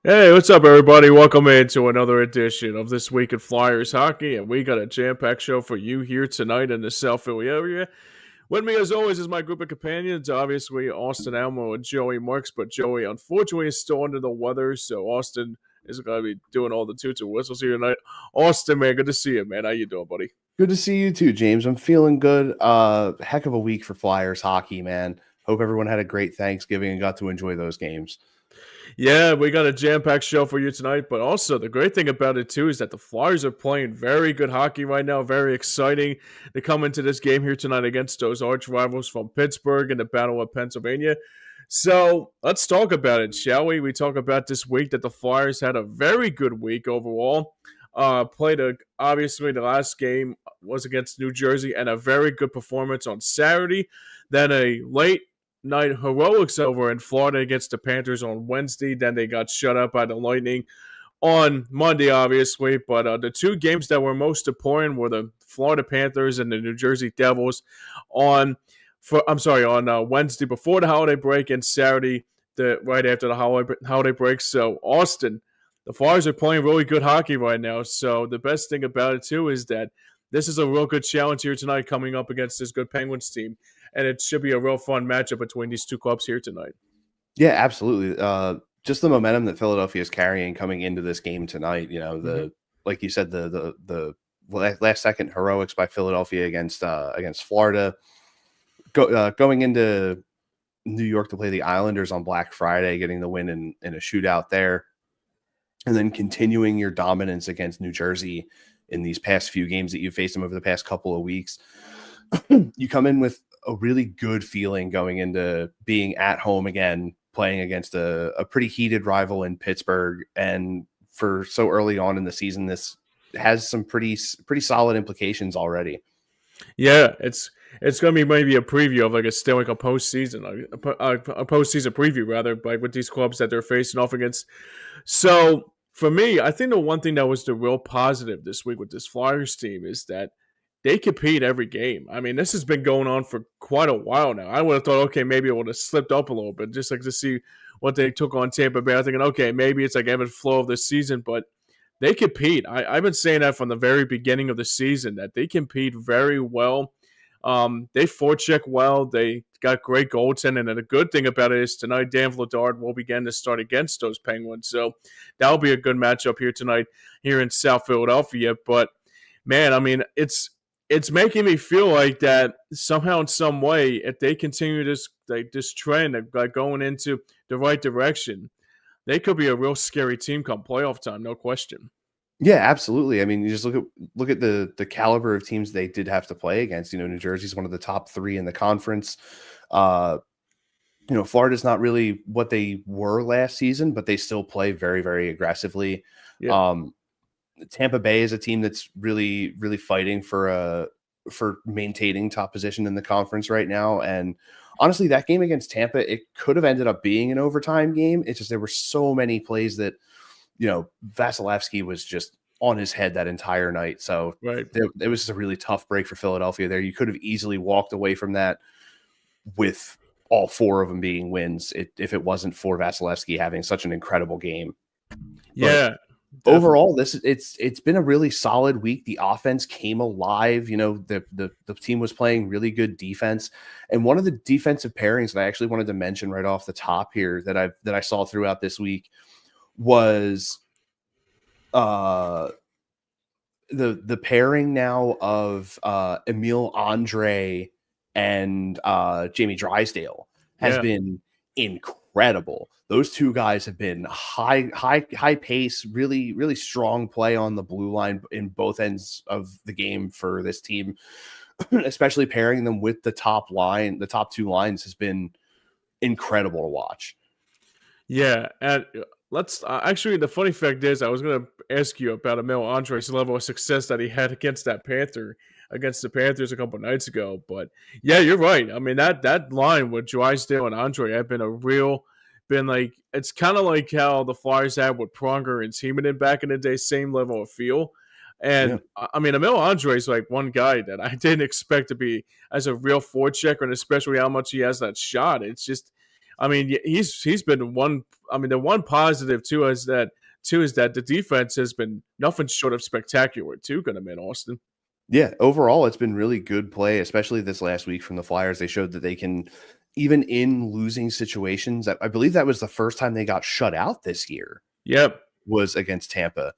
Hey, what's up, everybody? Welcome into another edition of This Week in Flyers Hockey, and we got a jam-packed show for you here tonight in the South Philly area. With me, as always, is my group of companions, obviously Austin Elmo and Joey Marks, but Joey, unfortunately, is still under the weather, so Austin is going to be doing all the toots and whistles here tonight. Austin, man, good to see you, man. How you doing, buddy? Good to see you too, James. I'm feeling good. Heck of a week for Flyers hockey, man. Hope everyone had a great Thanksgiving and got to enjoy those games. Yeah, we got a jam-packed show for you tonight, but also the great thing about it too is that the Flyers are playing very good hockey right now, very exciting. They come into this game here tonight against those arch rivals from Pittsburgh in the Battle of Pennsylvania. So let's talk about it, shall we? We talk about this week that the Flyers had a very good week overall. Obviously the last game was against New Jersey and a very good performance on Saturday. Then a late night heroics over in Florida against the Panthers on Wednesday. Then they got shut out by the Lightning on Monday, obviously. But the two games that were most important were the Florida Panthers and the New Jersey Devils on Wednesday before the holiday break and Saturday right after the holiday break. So Austin, the Flyers are playing really good hockey right now. So the best thing about it too is that this is a real good challenge here tonight coming up against this good Penguins team, and it should be a real fun matchup between these two clubs here tonight. Yeah, absolutely. Just the momentum that Philadelphia is carrying coming into this game tonight. Mm-hmm. Like you said, the last second heroics by Philadelphia against Florida, going into New York to play the Islanders on Black Friday, getting the win in a shootout there, and then continuing your dominance against New Jersey in these past few games that you faced them over the past couple of weeks. You come in with a really good feeling going into being at home again, playing against a pretty heated rival in Pittsburgh. And for so early on in the season, this has some pretty solid implications already. Yeah, it's gonna be maybe a preview of like a postseason, a postseason preview rather, like with these clubs that they're facing off against. So for me, I think the one thing that was the real positive this week with this Flyers team is that they compete every game. I mean, this has been going on for quite a while now. I would have thought, okay, maybe it would have slipped up a little bit, just like to see what they took on Tampa Bay. I'm thinking, okay, maybe it's like ebb and flow of the season, but they compete. I've been saying that from the very beginning of the season that they compete very well. They forecheck well. They got great goaltending, and the good thing about it is tonight Dan Vladar will begin to start against those Penguins, so that'll be a good matchup here tonight here in South Philadelphia. But man, I mean, it's making me feel like that somehow in some way, if they continue this trend of like going into the right direction, they could be a real scary team come playoff time, no question. Yeah, absolutely. I mean, you just look at the caliber of teams they did have to play against. New Jersey's one of the top three in the conference. Uh, Florida's not really what they were last season, but they still play very, very aggressively. Yeah. Tampa Bay is a team that's really, really fighting for maintaining top position in the conference right now. And honestly, that game against Tampa, it could have ended up being an overtime game. It's just there were so many plays that Vasilevsky was just on his head that entire night. So Right. it was just a really tough break for Philadelphia there. You could have easily walked away from that with all four of them being wins if it wasn't for Vasilevsky having such an incredible game. Yeah. But overall, it's been a really solid week. The offense came alive. The team was playing really good defense. And one of the defensive pairings that I actually wanted to mention right off the top here that I saw throughout this week was the pairing now of Emil Andre and Jamie Drysdale has been incredible. Those two guys have been high pace, really, really strong play on the blue line in both ends of the game for this team, especially pairing them with the top line. The top two lines has been incredible to watch. Yeah, and let's actually. The funny fact is, I was going to ask you about Emil Andre's level of success that he had against the Panthers a couple nights ago. But yeah, you're right. I mean that line with Drysdale and Andre have been like it's kind of like how the Flyers had with Pronger and Timonen back in the day, same level of feel. And I mean, Emil Andre is like one guy that I didn't expect to be as a real forechecker, and especially how much he has that shot. It's just I mean, he's been one. I mean, the one positive too is that the defense has been nothing short of spectacular too. Gonna be in Austin. Yeah, overall, it's been really good play, especially this last week from the Flyers. They showed that they can, even in losing situations, I believe that was the first time they got shut out this year. Yep. Was against Tampa.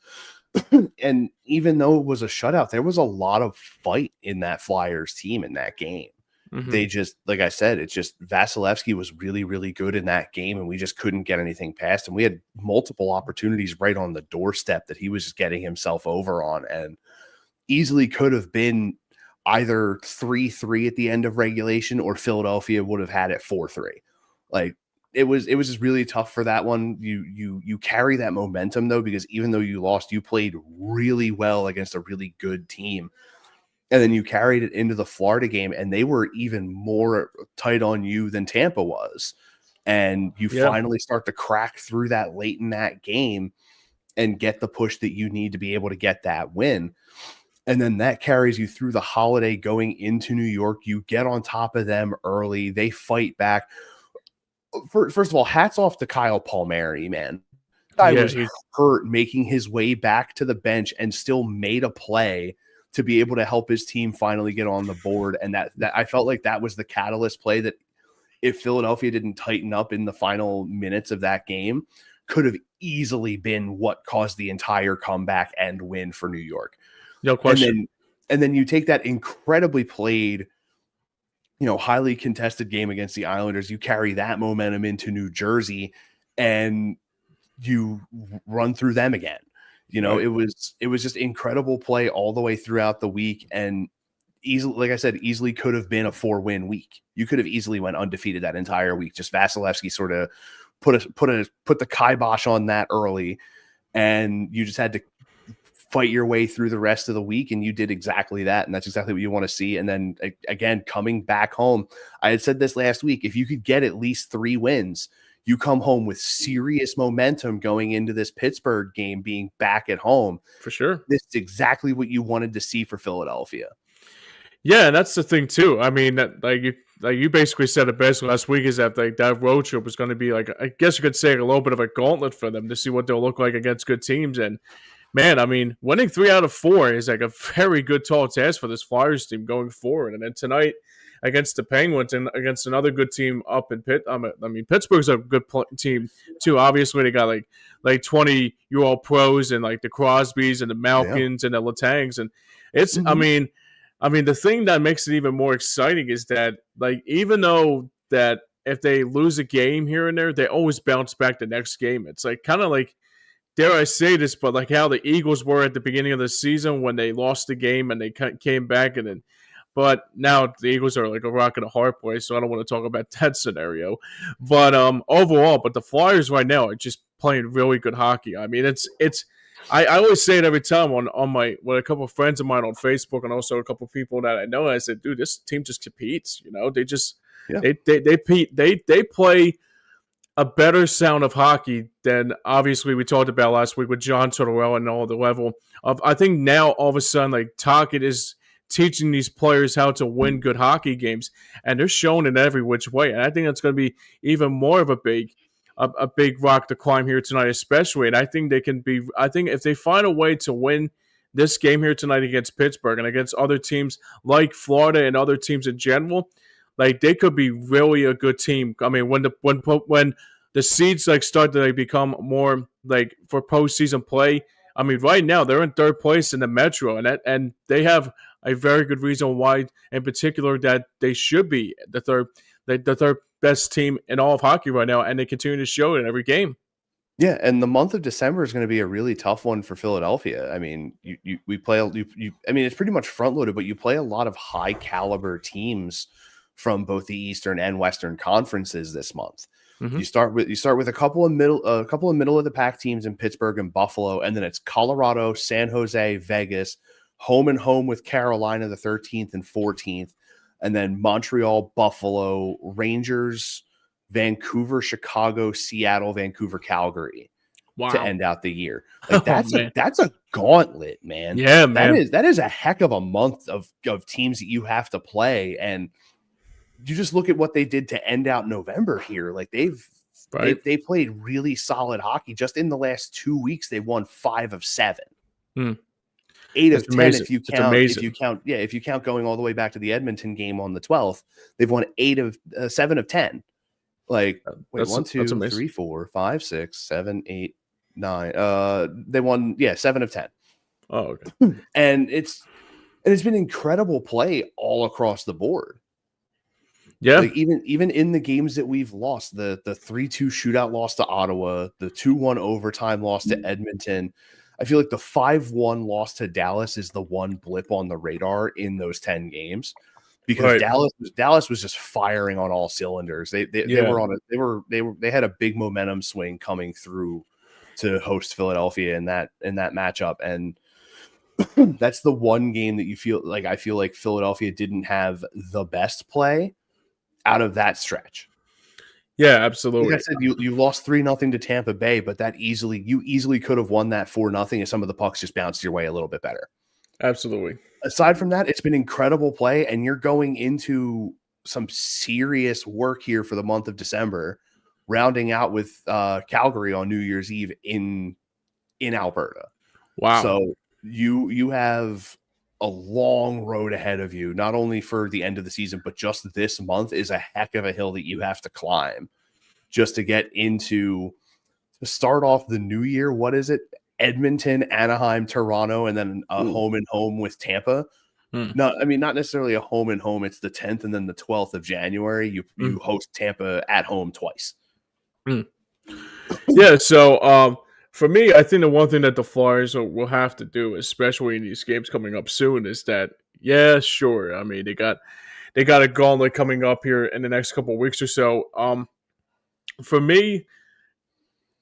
And even though it was a shutout, there was a lot of fight in that Flyers team in that game. They just, like I said, it's just Vasilevsky was really, really good in that game, and we just couldn't get anything past him. We had multiple opportunities right on the doorstep that he was just getting himself over on, and easily could have been either 3-3 at the end of regulation, or Philadelphia would have had it 4-3. Like, it was just really tough for that one. You carry that momentum though, because even though you lost, you played really well against a really good team. And then you carried it into the Florida game, and they were even more tight on you than Tampa was. And you finally start to crack through that late in that game and get the push that you need to be able to get that win. And then that carries you through the holiday going into New York. You get on top of them early. They fight back. First of all, hats off to Kyle Palmieri, man. Guy was hurt making his way back to the bench and still made a play to be able to help his team finally get on the board. And that I felt like that was the catalyst play that, if Philadelphia didn't tighten up in the final minutes of that game, could have easily been what caused the entire comeback and win for New York. No question. And then you take that incredibly played, highly contested game against the Islanders, you carry that momentum into New Jersey, and you run through them again. It was just incredible play all the way throughout the week, and easily, like I said, easily could have been a 4-win week. You could have easily went undefeated that entire week. Just Vasilevsky sort of put the kibosh on that early, and you just had to fight your way through the rest of the week, and you did exactly that, and that's exactly what you want to see. And then again, coming back home, I had said this last week, if you could get at least 3 wins, you come home with serious momentum going into this Pittsburgh game, being back at home. For sure. This is exactly what you wanted to see for Philadelphia. Yeah, and that's the thing too. I mean, you basically said it best last week, is that that road trip was going to be, like, I guess you could say, a little bit of a gauntlet for them to see what they'll look like against good teams. And man, I mean, winning 3 out of 4 is like a very good tall task for this Flyers team going forward. And then tonight against the Penguins and against another good team up in Pittsburgh's a good team too. Obviously, they got like 20-year-old pros, and like the Crosbys and the Malkins and the Letangs, and it's I mean, the thing that makes it even more exciting is that, like, even though that if they lose a game here and there, they always bounce back the next game. It's like kind of like, dare I say this, but like how the Eagles were at the beginning of the season when they lost the game and they came back, and then, but now the Eagles are like a rock and a hard place, so I don't want to talk about that scenario. But overall, but the Flyers right now are just playing really good hockey. I mean, it's I always say it every time with a couple of friends of mine on Facebook, and also a couple of people that I know. I said, dude, this team just competes. They just they play a better sound of hockey than obviously we talked about last week with John Tortorella and all the level of. I think now all of a sudden, like, Tocchet is teaching these players how to win good hockey games, and they're showing in every which way. And I think that's going to be even more of a big rock to climb here tonight, especially. And I think they can be. I think if they find a way to win this game here tonight against Pittsburgh and against other teams like Florida and other teams in general, like, they could be really a good team. I mean, when the seeds like start to become more like for postseason play. I mean, right now they're in 3rd place in the Metro, and they have a very good reason why, in particular, that they should be the third best team in all of hockey right now, and they continue to show it in every game. Yeah, and the month of December is going to be a really tough one for Philadelphia. I mean, we play. I mean, it's pretty much front loaded, but you play a lot of high caliber teams from both the Eastern and Western conferences this month. Mm-hmm. You start with a couple of middle of the pack teams in Pittsburgh and Buffalo, and then it's Colorado, San Jose, Vegas, home and home with Carolina the 13th and 14th, and then Montreal, Buffalo, Rangers, Vancouver, Chicago, Seattle, Vancouver, Calgary. Wow. To end out the year. Like, that's a gauntlet, man. Yeah, man. That is a heck of a month of teams that you have to play, and you just look at what they did to end out November here. Like they played really solid hockey. Just in the last 2 weeks, they won 5 of 7. 8 That's of 10 amazing. if you count going all the way back to the Edmonton game on the 12th. They've won 7 of 10. Like, wait, 1, 2, 3, 4, 5, 6, 7, 8, 9. They won 7 of 10. Oh, okay. And it's been incredible play all across the board. Yeah. Like even in the games that we've lost, the 3-2 shootout loss to Ottawa, the 2-1 overtime loss to Edmonton, I feel like the 5-1 loss to Dallas is the one blip on the radar in those 10 games, because Dallas was just firing on all cylinders. They had a big momentum swing coming through to host Philadelphia in that matchup, and that's the one game that I feel like Philadelphia didn't have the best play out of that stretch. Yeah, absolutely. Like I said, you lost 3-0 to Tampa Bay, but you easily could have won that 4-0 if some of the pucks just bounced your way a little bit better. Absolutely. Aside from that, it's been incredible play, and you're going into some serious work here for the month of December, rounding out with Calgary on New Year's Eve in Alberta. Wow. So you have a long road ahead of you, not only for the end of the season, but just this month is a heck of a hill that you have to climb just to get to start off the new year. What is it? Edmonton, Anaheim, Toronto, and then a home and home with Tampa. No, I mean, not necessarily a home and home. It's the 10th and then the 12th of January. You host Tampa at home twice. Yeah. So, for me, I think the one thing that the Flyers will have to do, especially in these games coming up soon, is that, sure. I mean, they got a gauntlet coming up here in the next couple of weeks or so. For me,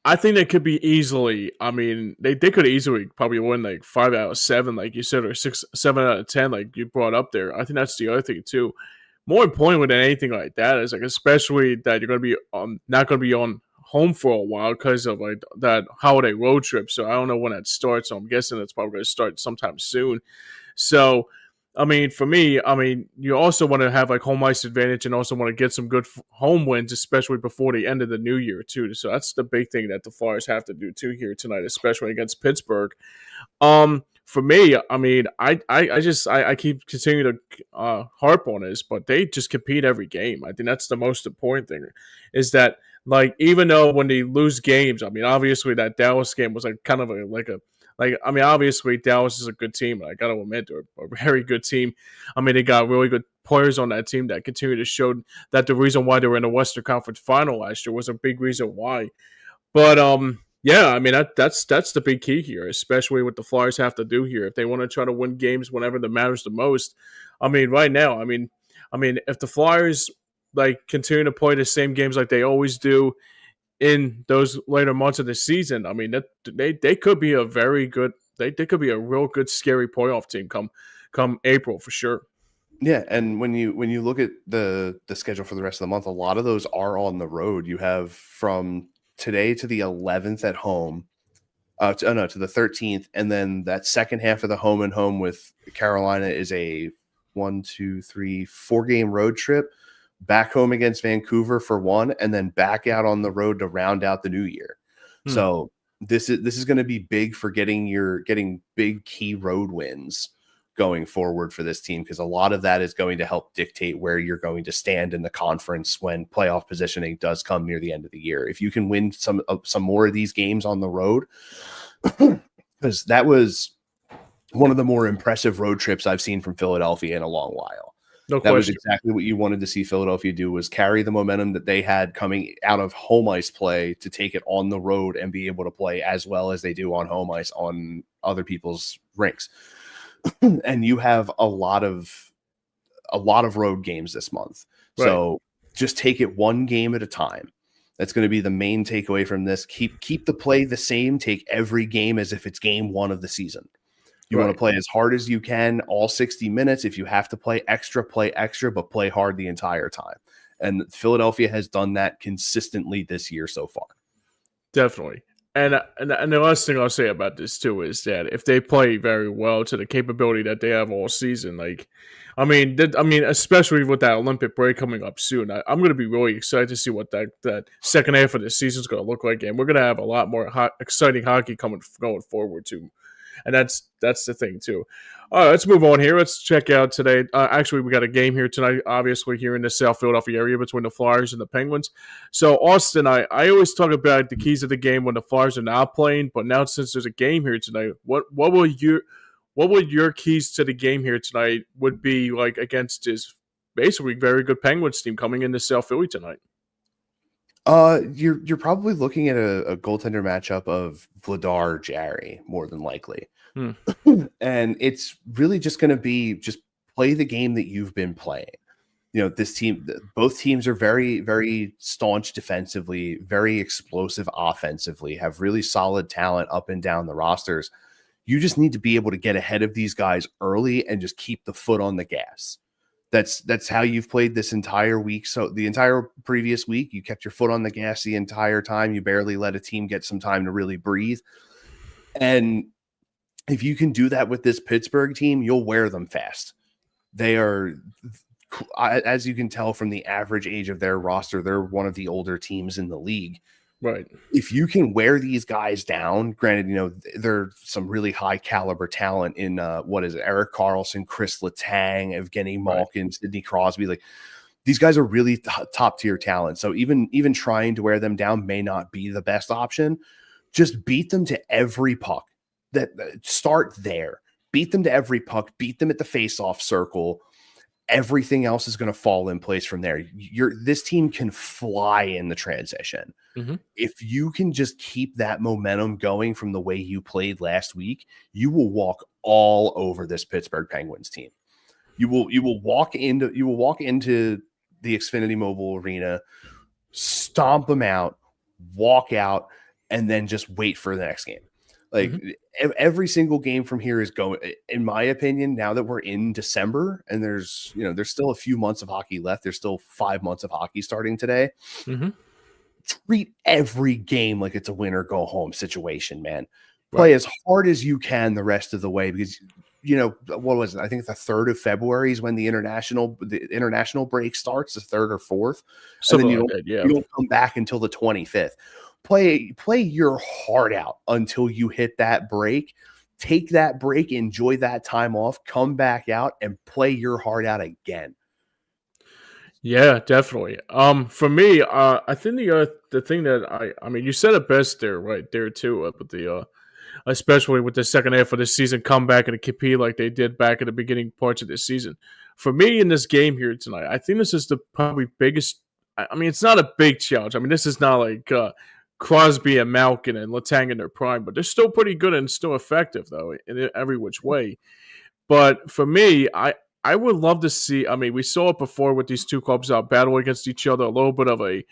I think they could be easily. I mean, they could easily probably win like 5 out of 7, like you said, or 7 out of 10, like you brought up there. I think that's the other thing too. More importantly than anything like that is, like, especially that you're going to be not going to be on home for a while because of like that holiday road trip. So I don't know when that starts. So I'm guessing it's probably going to start sometime soon. So, I mean, for me, you also want to have like home ice advantage and also want to get some good home wins, especially before the end of the new year too. So that's the big thing that the Flyers have to do too here tonight, especially against Pittsburgh. For me, I mean, I keep continuing to harp on this, but they just compete every game. I think that's the most important thing, is that, like, even though when they lose games, I mean, obviously that Dallas game was like kind of obviously Dallas is a good team. I got to admit, they're a very good team. I mean, they got really good players on that team that continue to show that the reason why they were in the Western Conference Final last year was a big reason why. But yeah, I mean, that's the big key here, especially what the Flyers have to do here if they want to try to win games whenever that matters the most. I mean, right now, I mean, if the Flyers like continue to play the same games like they always do in those later months of the season, I mean, that they could be a very good, they could be a real good scary playoff team come April for sure. Yeah, and when you look at the schedule for the rest of the month, a lot of those are on the road. You have from today to the 11th at home, to the 13th, and then that second half of the home and home with Carolina is a 4-game road trip, back home against Vancouver for one, and then back out on the road to round out the new year. So this is going to be big for getting big key road wins going forward for this team, because a lot of that is going to help dictate where you're going to stand in the conference when playoff positioning does come near the end of the year. If you can win some more of these games on the road, because that was one of the more impressive road trips I've seen from Philadelphia in a long while. That was exactly what you wanted to see Philadelphia do, was carry the momentum that they had coming out of home ice play to take it on the road and be able to play as well as they do on home ice on other people's rinks. And you have a lot of road games this month. Right. So just take it one game at a time. That's going to be the main takeaway from this. Keep the play the same. Take every game as if it's game one of the season. You want to play as hard as you can, all 60 minutes. If you have to play extra, but play hard the entire time. And Philadelphia has done that consistently this year so far. Definitely. And the last thing I'll say about this too is that if they play very well to the capability that they have all season, like, especially with that Olympic break coming up soon, I'm going to be really excited to see what that second half of the season is going to look like, and we're going to have a lot more exciting hockey going forward too. And that's the thing too. All right, let's move on here. Let's check out today. Actually, we got a game here tonight, obviously here in the South Philadelphia area between the Flyers and the Penguins. So Austin, I always talk about the keys of the game when the Flyers are not playing, but now since there's a game here tonight, what would your keys to the game here tonight would be like against this basically very good Penguins team coming into South Philly tonight? You're probably looking at a goaltender matchup of Vladar Jarry more than likely. Hmm. And it's really just going to be just play the game that you've been playing. You know, this team, both teams are very, very staunch defensively, very explosive offensively, have really solid talent up and down the rosters. You just need to be able to get ahead of these guys early and just keep the foot on the gas. That's how you've played this entire week. So the entire previous week, you kept your foot on the gas the entire time. You barely let a team get some time to really breathe. And if you can do that with this Pittsburgh team, you'll wear them fast. They are, as you can tell from the average age of their roster, they're one of the older teams in the league. Right. If you can wear these guys down, granted, you know, they're some really high caliber talent in Erik Karlsson, Chris Letang, Evgeny Malkin, right. Sidney Crosby. Like, these guys are really top tier talent. So even trying to wear them down may not be the best option. Just beat them to every puck. That start there. Beat them to every puck. Beat them at the face-off circle. Everything else is going to fall in place from there. This team can fly in the transition. Mm-hmm. If you can just keep that momentum going from the way you played last week, you will walk all over this Pittsburgh Penguins team. You will walk into the Xfinity Mobile Arena, stomp them out, walk out, and then just wait for the next game. Like, mm-hmm. every single game from here is going, in my opinion, now that we're in December and there's still a few months of hockey left. There's still 5 months of hockey starting today. Mm-hmm. Treat every game like it's a win or go home situation, man. Play as hard as you can the rest of the way, because, you know, what was it? I think the 3rd of February is when the international break starts, the 3rd or 4th. And then you don't come back until the 25th. Play your heart out until you hit that break. Take that break, enjoy that time off, come back out and play your heart out again. Yeah, definitely. For me, I think the thing that I mean, you said it best there, right there too, with the especially with the second half of the season, come back and compete like they did back at the beginning parts of this season. For me, in this game here tonight, I think this is the probably biggest. I mean, it's not a big challenge. I mean, this is not like Crosby and Malkin and Letang in their prime, but they're still pretty good and still effective, though, in every which way. But for me, I would love to see. I mean, we saw it before with these two clubs battle against each other. A little bit of a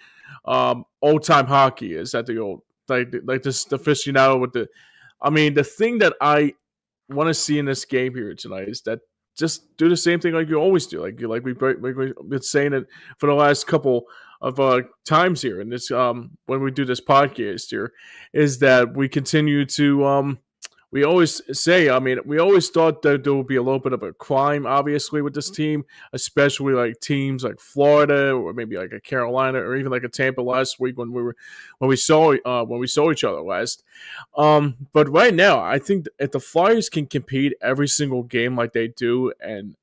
old time hockey is that the old like this the aficionado with the. I mean, the thing that I want to see in this game here tonight is that just do the same thing like you always do, like we've been saying it for the last couple of times here, and this when we do this podcast here, is that we continue to we always say, I mean, we always thought that there would be a little bit of a crime, obviously, with this team, especially like teams like Florida or maybe like a Carolina or even like a Tampa last week when we saw each other last. But right now, I think if the Flyers can compete every single game like they do, and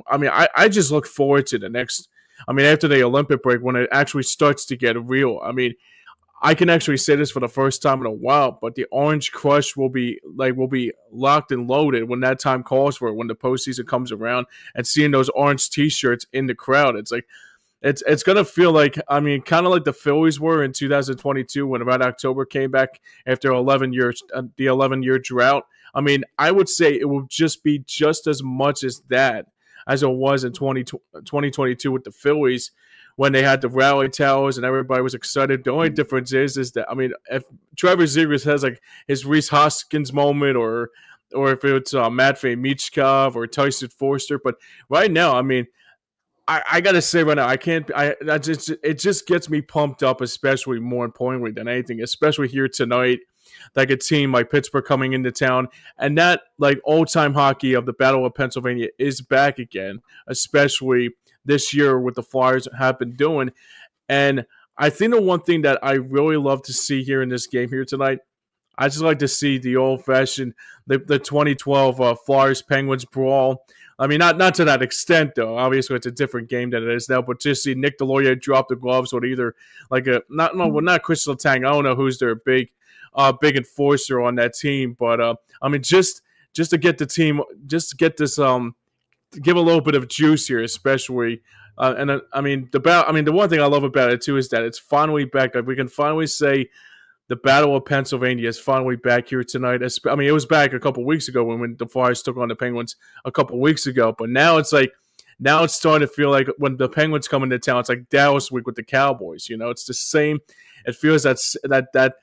I mean, I just look forward to the next. I mean, after the Olympic break, when it actually starts to get real. I mean, I can actually say this for the first time in a while, but the Orange Crush will be locked and loaded when that time calls for it, when the postseason comes around, and seeing those orange T-shirts in the crowd. It's like it's gonna feel like, I mean, kind of like the Phillies were in 2022 when about October came back after 11 years, the 11-year drought. I mean, I would say it will just be just as much as that as it was in 2022 with the Phillies, when they had the rally towers and everybody was excited. The only difference is that, I mean, if Trevor Zegras has like his Rhys Hoskins moment, or if it's Matvei Michkov or Tyson Forster, but right now, I mean, I gotta say right now, it just gets me pumped up, especially more importantly than anything, especially here tonight. like a team like Pittsburgh coming into town, and that like old time hockey of the Battle of Pennsylvania is back again, especially this year what the Flyers have been doing. And I think the one thing that I really love to see here in this game here tonight, I just like to see the old fashioned the 2012 Flyers Penguins brawl. I mean, not to that extent though. Obviously, it's a different game than it is now. But just see Nick Deloyer drop the gloves with either like a not Crystal Tang. I don't know who's their big enforcer on that team. But I mean, just to get the team, just to get this give a little bit of juice here, especially. I mean, the one thing I love about it too is that it's finally back. Like we can finally say the Battle of Pennsylvania is finally back here tonight. I mean, it was back a couple weeks ago when the Flyers took on the Penguins a couple weeks ago, but now it's starting to feel like when the Penguins come into town, it's like Dallas week with the Cowboys. You know, it's the same. It feels that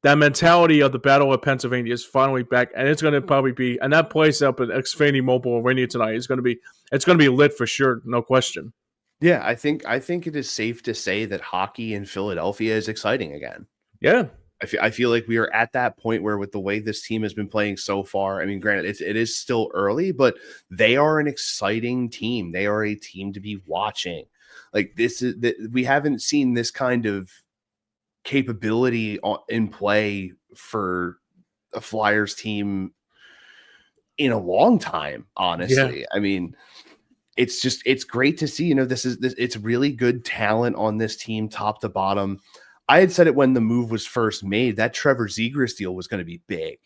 mentality of the Battle of Pennsylvania is finally back, and it's going to probably be, and that place up at Xfinity Mobile Arena tonight is going to be lit for sure, no question. Yeah, I think it is safe to say that hockey in Philadelphia is exciting again. Yeah. I feel like we are at that point where with the way this team has been playing so far, I mean, granted, it is still early, but they are an exciting team. They are a team to be watching. Like we haven't seen this kind of capability in play for a Flyers team in a long time, honestly. Yeah. I mean, it's great to see, you know, it's really good talent on this team, top to bottom. I had said it when the move was first made that Trevor Zegras deal was going to be big.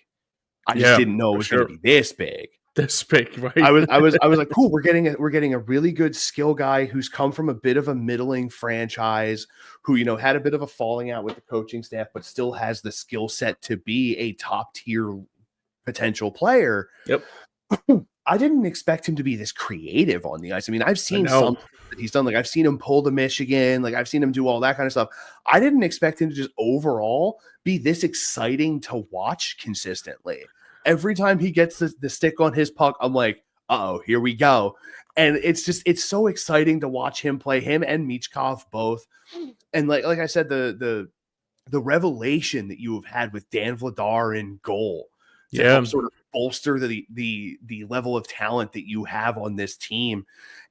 I just didn't know it was going to be this big. This big, right? I was like, cool. We're getting a really good skill guy who's come from a bit of a middling franchise, who, you know, had a bit of a falling out with the coaching staff, but still has the skill set to be a top tier potential player. Yep. I didn't expect him to be this creative on the ice. I mean, I've seen some that he's done. Like I've seen him pull to Michigan. Like I've seen him do all that kind of stuff. I didn't expect him to just overall be this exciting to watch consistently. Every time he gets the stick on his puck, I'm like, uh-oh, here we go. And it's so exciting to watch him play, him and Michkov both. And like I said, the revelation that you have had with Dan Vladar in goal to help sort of bolster the level of talent that you have on this team.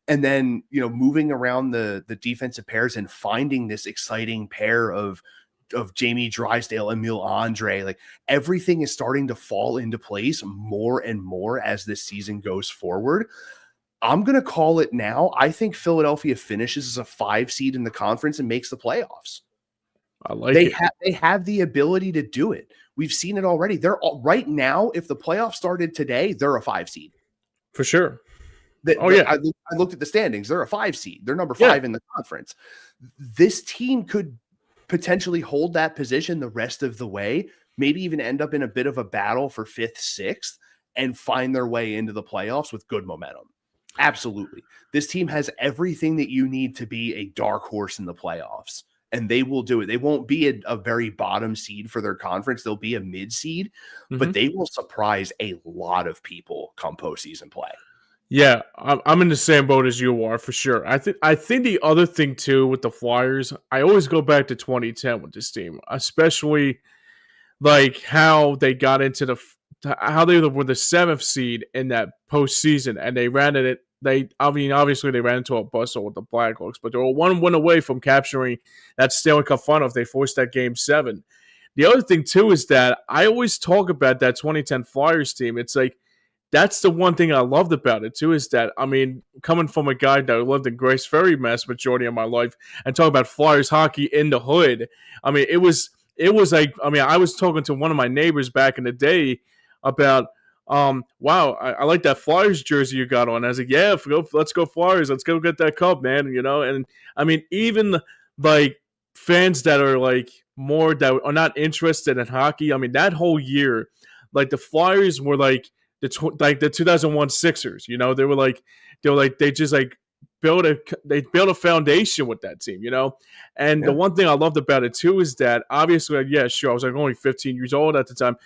And then, you know, moving around the defensive pairs and finding this exciting pair of Jamie Drysdale, Emil Andre, like everything is starting to fall into place more and more as this season goes forward. I'm going to call it now. I think Philadelphia finishes as a 5 seed in the conference and makes the playoffs. I like it. They have the ability to do it. We've seen it already. They're right now, if the playoffs started today, they're a 5 seed. For sure. I looked at the standings. They're a 5 seed. They're number 5 in the conference. This team could potentially hold that position the rest of the way, maybe even end up in a bit of a battle for 5th, 6th, and find their way into the playoffs with good momentum. Absolutely. This team has everything that you need to be a dark horse in the playoffs, and they will do it. They won't be a very bottom seed for their conference. They'll be a mid seed, but they will surprise a lot of people come postseason play. Yeah, I'm in the same boat as you are for sure. I think the other thing too with the Flyers, I always go back to 2010 with this team, especially like how they got into how they were the 7th seed in that postseason, and they ran it. Obviously they ran into a bustle with the Blackhawks, but they were 1 win away from capturing that Stanley Cup final if they forced that Game 7. The other thing too is that I always talk about that 2010 Flyers team. It's like, that's the one thing I loved about it, too, is that, I mean, coming from a guy that lived in Grace Ferry, Mass, majority of my life, and talking about Flyers hockey in the hood, I mean, it was like, I mean, I was talking to one of my neighbors back in the day about, wow, I like that Flyers jersey you got on. I was like, yeah, let's go Flyers. Let's go get that cup, man, you know? And, I mean, even, like, fans that are, like, more that are not interested in hockey, I mean, that whole year, like, the Flyers were, like the 2001 Sixers, you know, they just built a foundation with that team, you know. And the one thing I loved about it too is that obviously, yeah, sure, I was like only 15 years old at the time,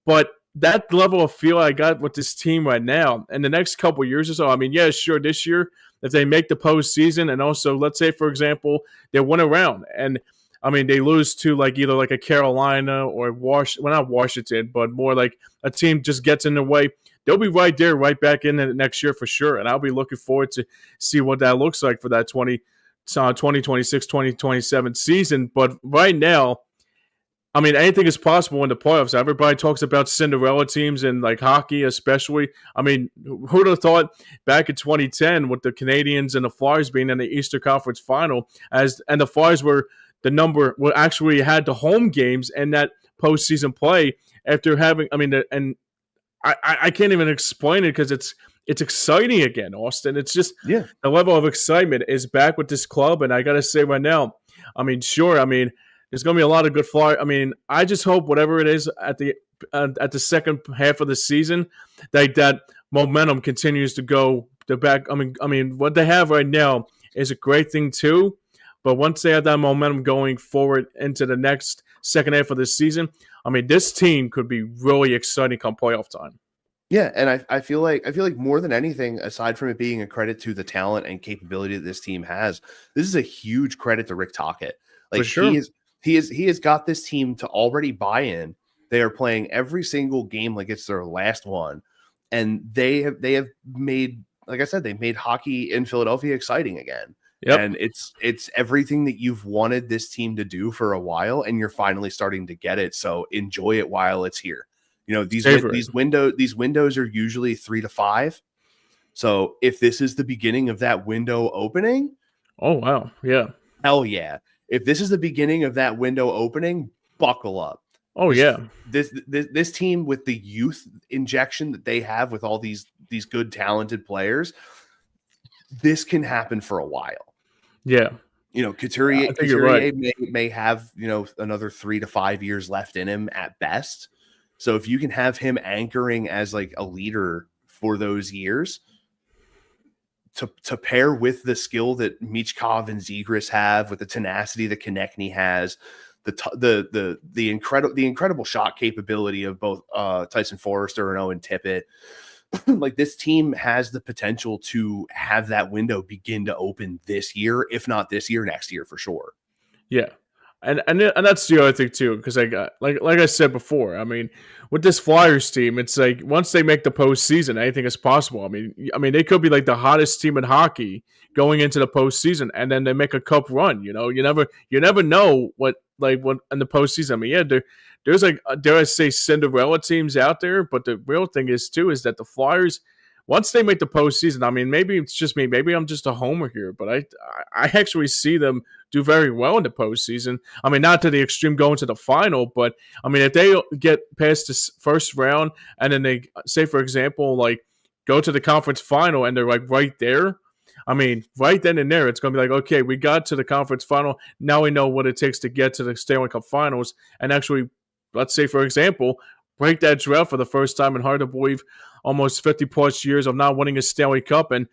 but that level of feel I got with this team right now, and the next couple of years or so, I mean, yeah, sure, this year if they make the postseason, and also let's say for example they win a round, and I mean, they lose to like either like a Carolina or not Washington, but more like a team just gets in the way, they'll be right there, right back in it next year for sure. And I'll be looking forward to see what that looks like for that 2026, 2027 season. But right now, I mean, anything is possible in the playoffs. Everybody talks about Cinderella teams and like hockey, especially. I mean, who would have thought back in 2010 with the Canadians and the Flyers being in the Eastern Conference Final, and the Flyers were actually had the home games and that postseason play after having. I mean, and I can't even explain it because it's exciting again, Austin. It's just the level of excitement is back with this club, and I gotta say right now, I mean, sure, I mean. There's going to be a lot of good fly. I mean, I just hope whatever it is at the second half of the season, that momentum continues to go the back. I mean, what they have right now is a great thing too. But once they have that momentum going forward into the next second half of the season, I mean, this team could be really exciting come playoff time. Yeah, and I feel like more than anything, aside from it being a credit to the talent and capability that this team has, this is a huge credit to Rick Tocchet. Like, for sure. He has got this team to already buy in. They are playing every single game like it's their last one, and they have made, like I said, they made hockey in Philadelphia exciting again. Yep. And it's everything that you've wanted this team to do for a while, and you're finally starting to get it. So enjoy it while it's here. You know, these windows are usually 3 to 5. So if this is the beginning of that window opening, oh wow, yeah, hell yeah. If this is the beginning of that window opening, buckle up. Oh yeah. This team with the youth injection that they have with all these good talented players, this can happen for a while. Yeah. You know, Couturier right. may have, you know, another 3 to 5 years left in him at best. So if you can have him anchoring as like a leader for those years, to pair with the skill that Michkov and Zegras have, with the tenacity that Konechny has, the incredible shot capability of both Tyson Forrester and Owen Tippett, like this team has the potential to have that window begin to open this year, if not this year, next year for sure. Yeah. And that's the other thing too, because I got like I said before. I mean, with this Flyers team, it's like once they make the postseason, anything is possible. I mean, they could be like the hottest team in hockey going into the postseason, and then they make a cup run. You know, you never know what in the postseason. I mean, yeah, there's like dare I say Cinderella teams out there, but the real thing is that the Flyers, once they make the postseason, I mean, maybe it's just me. Maybe I'm just a homer here, but I actually see them do very well in the postseason. I mean, not to the extreme going to the final, but I mean, if they get past this first round and then they say, for example, like go to the conference final and they're like right there. I mean, right then and there, it's going to be like, okay, we got to the conference final. Now we know what it takes to get to the Stanley Cup Finals and actually, let's say, for example, break that drought for the first time in hard to believe almost 50 plus years of not winning a Stanley Cup. And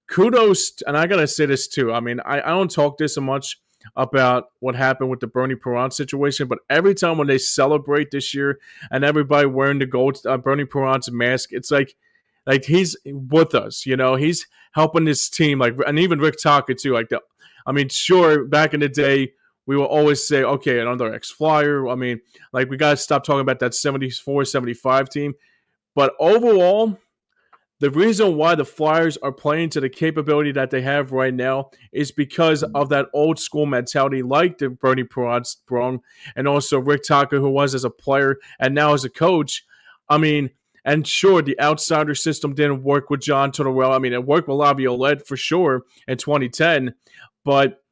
kudos, and I gotta say this too. I mean, I don't talk this much about what happened with the Bernie Perron situation, but every time when they celebrate this year and everybody wearing the gold Bernie Perron's mask, it's like he's with us. You know, he's helping this team. Like, and even Rick Tocchet too. Like, I mean, sure, back in the day, we will always say, okay, another ex-Flyer. I mean, like, we got to stop talking about that 74-75 team. But overall, the reason why the Flyers are playing to the capability that they have right now is because of that old school mentality, like the Bernie Perron sprung, and also Rick Tocchet, who was as a player and now as a coach. I mean, and sure, the outsider system didn't work with John Tortorella. I mean, it worked with Laviolette for sure in 2010. But,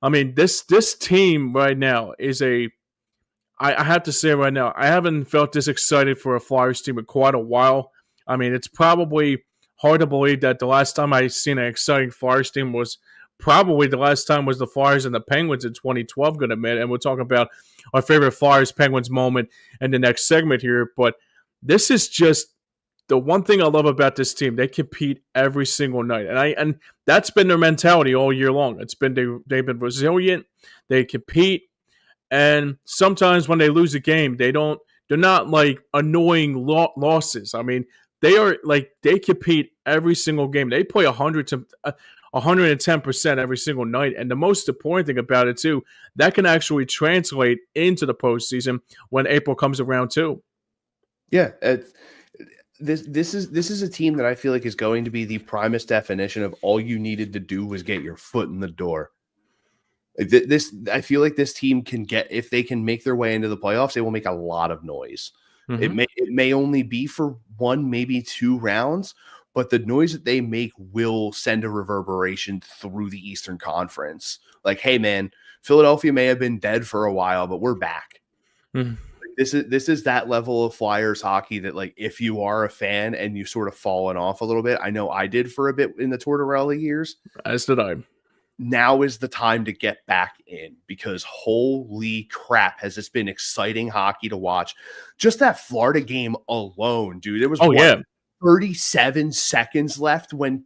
I mean, this team right now is I have to say right now, I haven't felt this excited for a Flyers team in quite a while. I mean, it's probably hard to believe that the last time I seen an exciting Flyers team was probably the last time was the Flyers and the Penguins in 2012, going to admit. And we'll talk about our favorite Flyers-Penguins moment in the next segment here. But this is just the one thing I love about this team. They compete every single night. And that's been their mentality all year long. They've been resilient. They compete. And sometimes when they lose a game, they're not like annoying losses. I mean, they compete every single game. They play 100 110% every single night. And the most important thing about it too, that can actually translate into the postseason when April comes around too. Yeah, this is a team that I feel like is going to be the primest definition of all you needed to do was get your foot in the door. This I feel like this team can get, if they can make their way into the playoffs, they will make a lot of noise. Mm-hmm. It may only be for 1, maybe 2 rounds, but the noise that they make will send a reverberation through the Eastern Conference. Like, hey man, Philadelphia may have been dead for a while, but we're back. Mm-hmm. This is that level of Flyers hockey that, like, if you are a fan and you sort of fallen off a little bit, I know I did for a bit in the Tortorella years. As did I. Now is the time to get back in, because holy crap, has this been exciting hockey to watch. Just that Florida game alone, dude. It was 37 seconds left when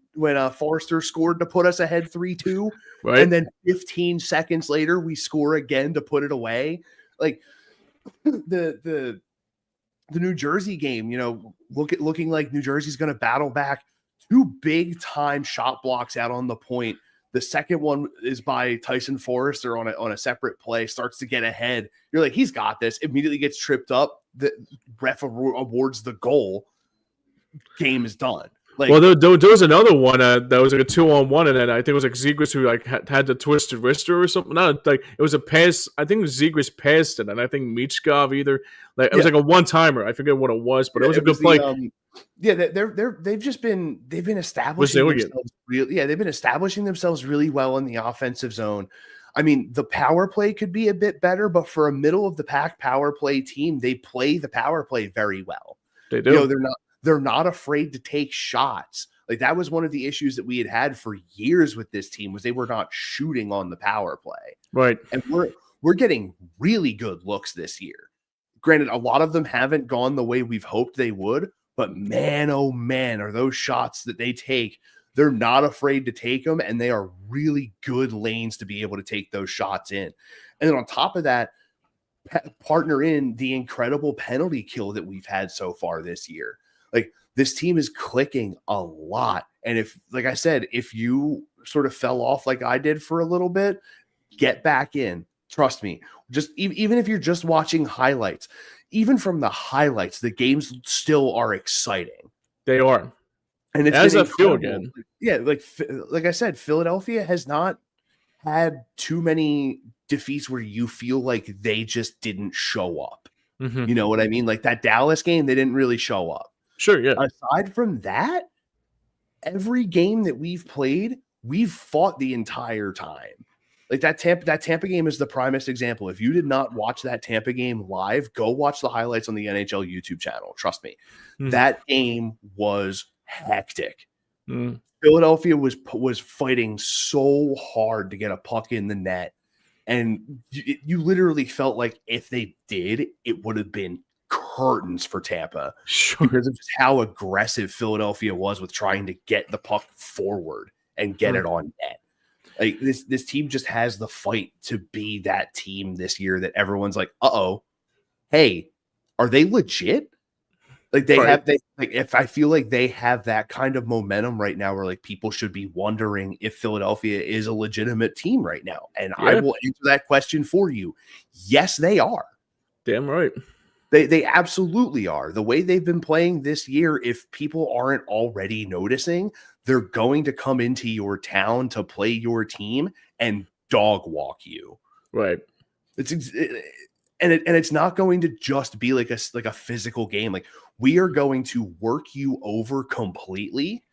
Forrester scored to put us ahead 3-2. Right. And then 15 seconds later, we score again to put it away. Like, the New Jersey game, you know, looking like New Jersey's going to battle back. 2 big time shot blocks out on the point. The second one is by Tyson Forrester on a separate play, starts to get ahead. You're like, he's got this. Immediately gets tripped up. The ref awards the goal. Game is done. Like, well, there was another one that was like a 2-on-1, and then I think it was like Zegras who like had the twisted wrister or something. No, like it was a pass. I think Zegras passed it, and I think Michkov either. Like it was like a one-timer. I forget what it was, but it was a good play. They've been establishing themselves they've been establishing themselves really well in the offensive zone. I mean, the power play could be a bit better, but for a middle of the pack power play team, they play the power play very well. They do. You know, they're not afraid to take shots. Like, that was one of the issues that we had for years with this team, was they were not shooting on the power play. Right. And we're getting really good looks this year. Granted, a lot of them haven't gone the way we've hoped they would, but man, oh man, are those shots that they take, they're not afraid to take them, and they are really good lanes to be able to take those shots in. And then on top of that, partner in the incredible penalty kill that we've had so far this year. Like, this team is clicking a lot. And if, like I said, if you sort of fell off like I did for a little bit, get back in. Trust me. Just even if you're just watching highlights, even from the highlights, the games still are exciting. They are. And it's as I feel again. Yeah, like I said, Philadelphia has not had too many defeats where you feel like they just didn't show up. Mm-hmm. You know what I mean? Like that Dallas game, they didn't really show up. Sure, yeah. Aside from that, every game that we've played, we've fought the entire time. Like that Tampa game is the primest example. If you did not watch that Tampa game live, go watch the highlights on the NHL YouTube channel. Trust me. That game was hectic. Philadelphia was fighting so hard to get a puck in the net. And you literally felt like if they did, it would have been curtains for Tampa. Sure. Because of just how aggressive Philadelphia was with trying to get the puck forward and get it on net. Like this team just has the fight to be that team this year that everyone's like, hey, are they legit? Like if I feel like they have that kind of momentum right now where like people should be wondering if Philadelphia is a legitimate team right now. And I will answer that question for you. Yes, they are. Damn right. They absolutely are. The way they've been playing this year, if people aren't already noticing, they're going to come into your town to play your team and dog walk you. Right. It's not going to just be like a physical game. Like, we are going to work you over completely,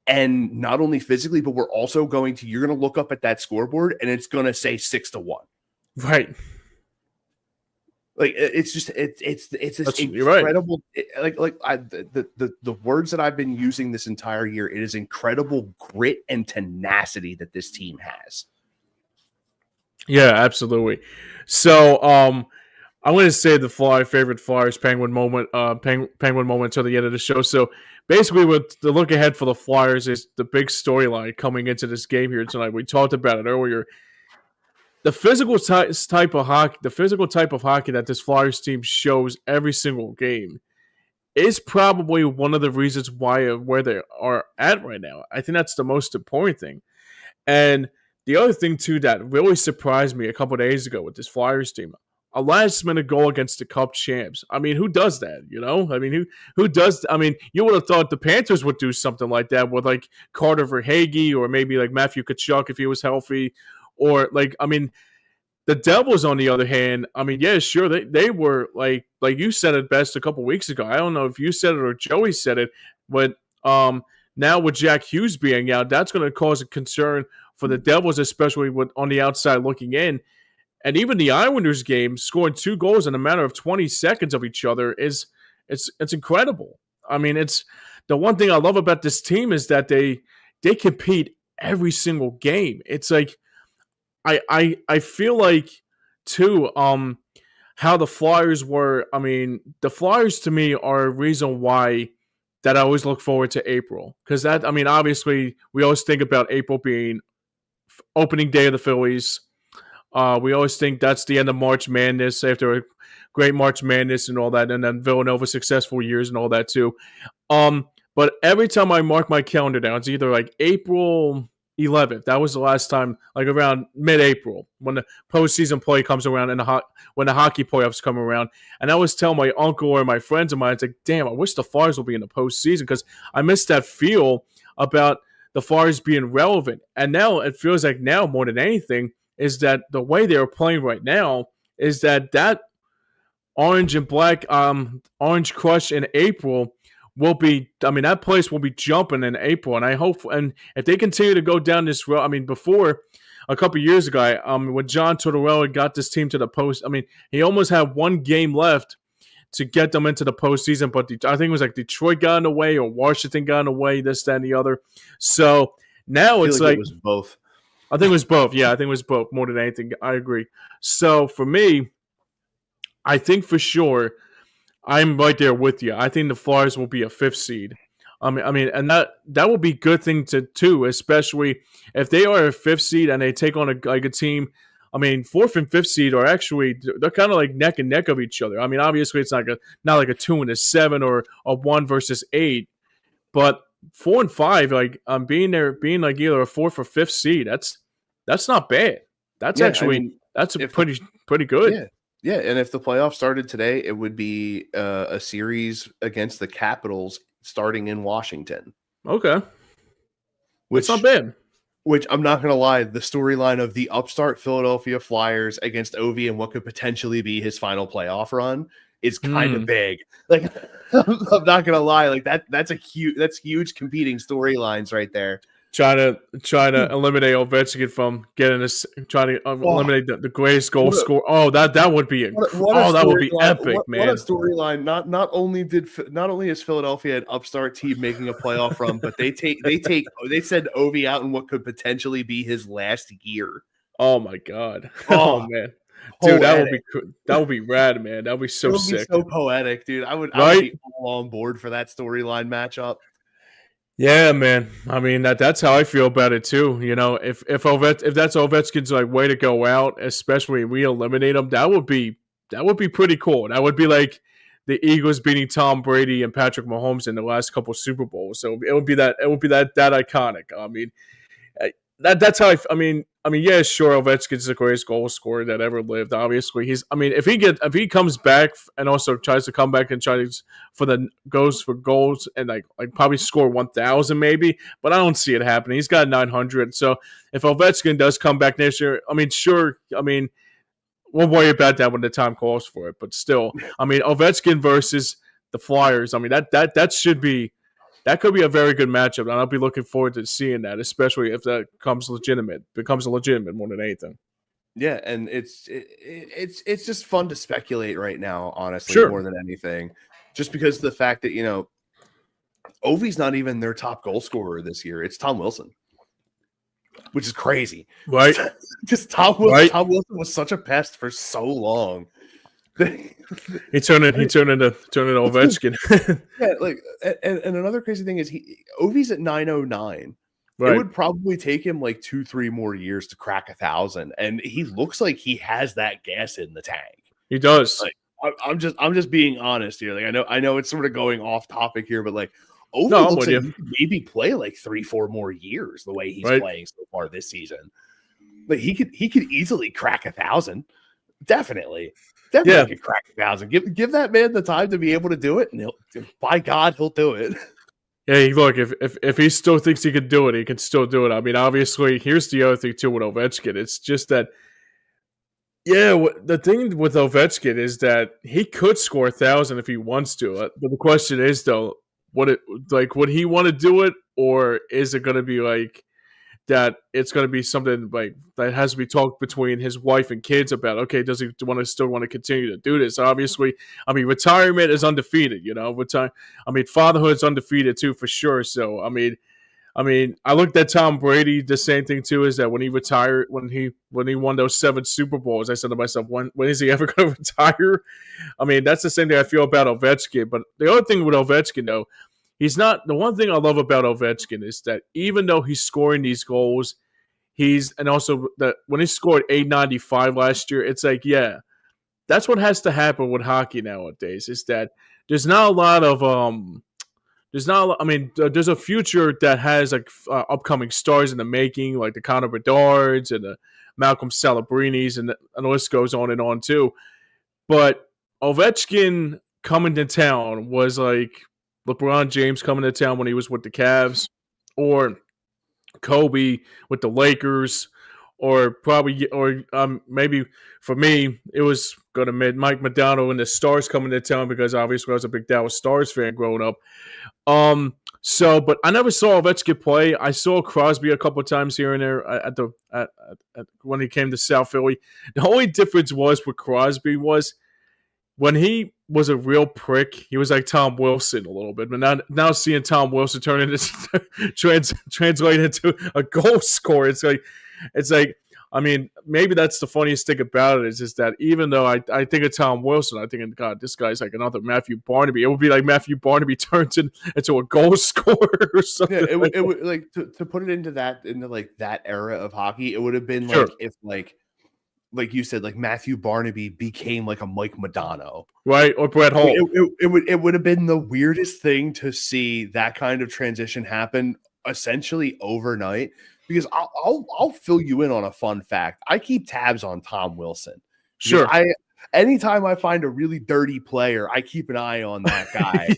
and not only physically, but we're also you're going to look up at that scoreboard and it's going to say 6-1. Right. Like, it's just it's this incredible. Right. The words that I've been using this entire year, it is incredible grit and tenacity that this team has. Yeah, absolutely. So, I'm going to say the favorite Flyers Penguin moment until the end of the show. So, basically, with the look ahead for the Flyers is the big storyline coming into this game here tonight. We talked about it earlier. The physical type of hockey that this Flyers team shows every single game is probably one of the reasons why where they are at right now. I think that's the most important thing. And the other thing too that really surprised me a couple of days ago with this Flyers team, a last minute goal against the Cup champs. I mean, who does that? You know, I mean, who does? I mean, you would have thought the Panthers would do something like that with like Carter Verhaeghe or maybe like Matthew Tkachuk if he was healthy, or like I mean, the Devils, on the other hand, I mean, yeah, sure, they were like you said it best a couple weeks ago. I don't know if you said it or Joey said it, but now with Jack Hughes being out, that's going to cause a concern for the Devils, especially with on the outside looking in. And even the Islanders game, scoring 2 goals in a matter of 20 seconds of each other it's incredible. I mean, it's the one thing I love about this team is that they compete every single game. It's like I feel like too how the Flyers were. I mean, the Flyers to me are a reason why that I always look forward to April, because that I mean obviously we always think about April being opening day of the Phillies. We always think that's the end of March Madness after a great March Madness and all that, and then Villanova successful years and all that too. But every time I mark my calendar down, it's either like April 11th. That was the last time, like around mid-April, when the postseason play comes around and when the hockey playoffs come around. And I always tell my uncle or my friends of mine, it's like, damn, I wish the Flyers will be in the postseason because I miss that feel about the Flyers being relevant. And now it feels like now more than anything is that the way they're playing right now is that orange and black orange crush in April will be, I mean, that place will be jumping in April, and I hope, and if they continue to go down this road, I mean, before a couple of years ago, when John Tortorella got this team to the post, I mean, he almost had one game left to get them into the postseason, but I think it was like Detroit got in the way or Washington got in the way, this, that, and the other. So now it's like it was both. I think it was both. Yeah, I think it was both more than anything. I agree. So for me, I think for sure I'm right there with you. I think the Flyers will be a 5th seed. I mean, and that will be a good thing to too, especially if they are a 5th seed and they take on a team. I mean, 4th and 5th seed are actually they're kind of like neck and neck of each other. I mean, obviously it's not like a 2 and a 7 or a 1 versus 8, but 4 and 5, like being like either a 4th or 5th seed, that's not bad. That's actually that's pretty good. Yeah. Yeah, and if the playoffs started today, it would be a series against the Capitals starting in Washington. Okay. Which, that's not bad. Which, I'm not going to lie, the storyline of the upstart Philadelphia Flyers against Ovi and what could potentially be his final playoff run is kind of big. Like, I'm not going to lie, like that's huge competing storylines right there. Trying to eliminate Ovechkin from getting this, trying to eliminate the greatest goal scorer. Oh, that would be that would be epic, man. What a storyline! Not only is Philadelphia an upstart team making a playoff run, but they send Ovi out in what could potentially be his last year. Oh my god! Oh man, dude, that would be rad, man. That would be so sick, so poetic, dude. I would be all on board for that storyline matchup. Yeah, man. I mean that's how I feel about it too. You know, if that's Ovechkin's like way to go out, especially if we eliminate him, that would be pretty cool. That would be like the Eagles beating Tom Brady and Patrick Mahomes in the last couple Super Bowls. So it would be that iconic. I mean, that's how I mean, yeah, sure, Ovechkin's the greatest goal scorer that ever lived. Obviously, if he comes back and also tries to come back and tries goes for goals and like probably score 1,000 maybe, but I don't see it happening. He's got 900. So if Ovechkin does come back next year, I mean, sure, I mean, we'll worry about that when the time calls for it. But still, I mean, Ovechkin versus the Flyers. I mean, that should be. That could be a very good matchup, and I'll be looking forward to seeing that, especially if that becomes a legitimate more than anything. Yeah, and it's just fun to speculate right now, honestly, more than anything, just because of the fact that Ovi's not even their top goal scorer this year; it's Tom Wilson, which is crazy, right? Because Tom Wilson was such a pest for so long. he turned into Ovechkin. Yeah, like, and another crazy thing is Ovi's at 909. Right. It would probably take him like 2-3 more years to crack 1,000, and he looks like he has that gas in the tank. He does. Like, I'm just being honest here. Like, I know it's sort of going off topic here, but like Over No, I'm looks with like you. he could maybe play like 3-4 more years the way he's Right. playing so far this season. But he could easily crack 1,000. Definitely could crack 1,000. Give that man the time to be able to do it, and by God, he'll do it. Hey, look, if he still thinks he can do it, he can still do it. I mean, obviously, here's the other thing too with Ovechkin. It's just that, the thing with Ovechkin is that he could score 1,000 if he wants to. But the question is, though, would he want to do it, or is it going to be like that? It's going to be something like that has to be talked between his wife and kids about. Okay, does he still want to continue to do this? Obviously, I mean, retirement is undefeated. Fatherhood's undefeated too for sure. So, I mean, I looked at Tom Brady. The same thing too is that when he retired, when he won those 7 Super Bowls, I said to myself, when is he ever going to retire? I mean, that's the same thing I feel about Ovechkin. But the other thing with Ovechkin, though, he's not. The one thing I love about Ovechkin is that even though he's scoring these goals, and also that when he scored 895 last year, it's like, yeah, that's what has to happen with hockey nowadays. Is that there's not a lot of there's a future that has like upcoming stars in the making, like the Connor Bedards and the Malcolm Celebrinis, and the list goes on and on too. But Ovechkin coming to town was like LeBron James coming to town when he was with the Cavs, or Kobe with the Lakers, or maybe for me it was going to Mike Modano and the Stars coming to town, because obviously I was a big Dallas Stars fan growing up. But I never saw Ovechkin play. I saw Crosby a couple of times here and there at when he came to South Philly. The only difference was with Crosby was when he was a real prick, he was like Tom Wilson a little bit. But now seeing Tom Wilson turn into translate into a goal scorer, it's like I mean, maybe that's the funniest thing about it is just that even though I think of Tom Wilson, I think, God, this guy's like another Matthew Barnaby. It would be like Matthew Barnaby turns into a goal scorer or something. Yeah, it would like to put it into like that era of hockey. It would have been like if like you said, like Matthew Barnaby became like a Mike Modano, right? Or Brett Hull. It would have been the weirdest thing to see that kind of transition happen essentially overnight. Because I'll fill you in on a fun fact. I keep tabs on Tom Wilson. Sure. Anytime I find a really dirty player, I keep an eye on that guy.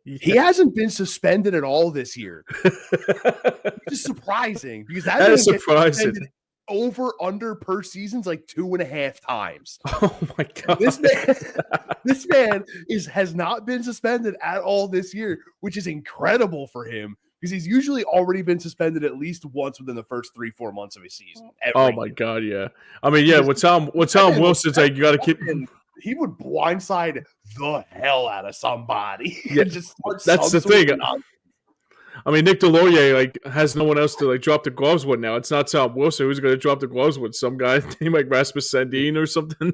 Yeah. He hasn't been suspended at all this year. Which is surprising because that is surprising. Over under per season's like 2.5 times. Oh my God. This man has not been suspended at all this year, which is incredible for him. Because he's usually already been suspended at least once within the first 3-4 months of his season. Oh my God, yeah. I mean, yeah, with Tom Wilson's like you got to keep. He would blindside the hell out of somebody. Yeah, that's the thing. I mean, Nick Deloyer like has no one else to like drop the gloves with now. It's not Tom Wilson who's going to drop the gloves with. Some guy named like Rasmus Sandin or something.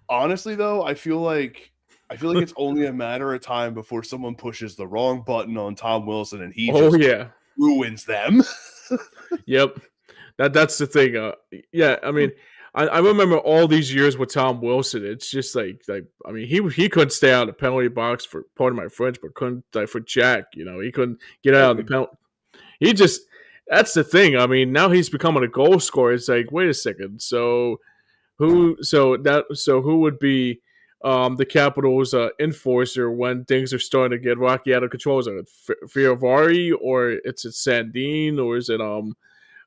Honestly, though, I feel like it's only a matter of time before someone pushes the wrong button on Tom Wilson and he ruins them. Yep. That's the thing. I mean, I remember all these years with Tom Wilson. It's just like I mean, he couldn't stay out of the penalty box for pardon my French, but couldn't for Jack. He couldn't get out of the penalty. That's the thing. I mean, now he's becoming a goal scorer. It's like, wait a second. So who would be the Capitals' enforcer when things are starting to get rocky out of control? Is it Fioravari, or it's Sandin, or is it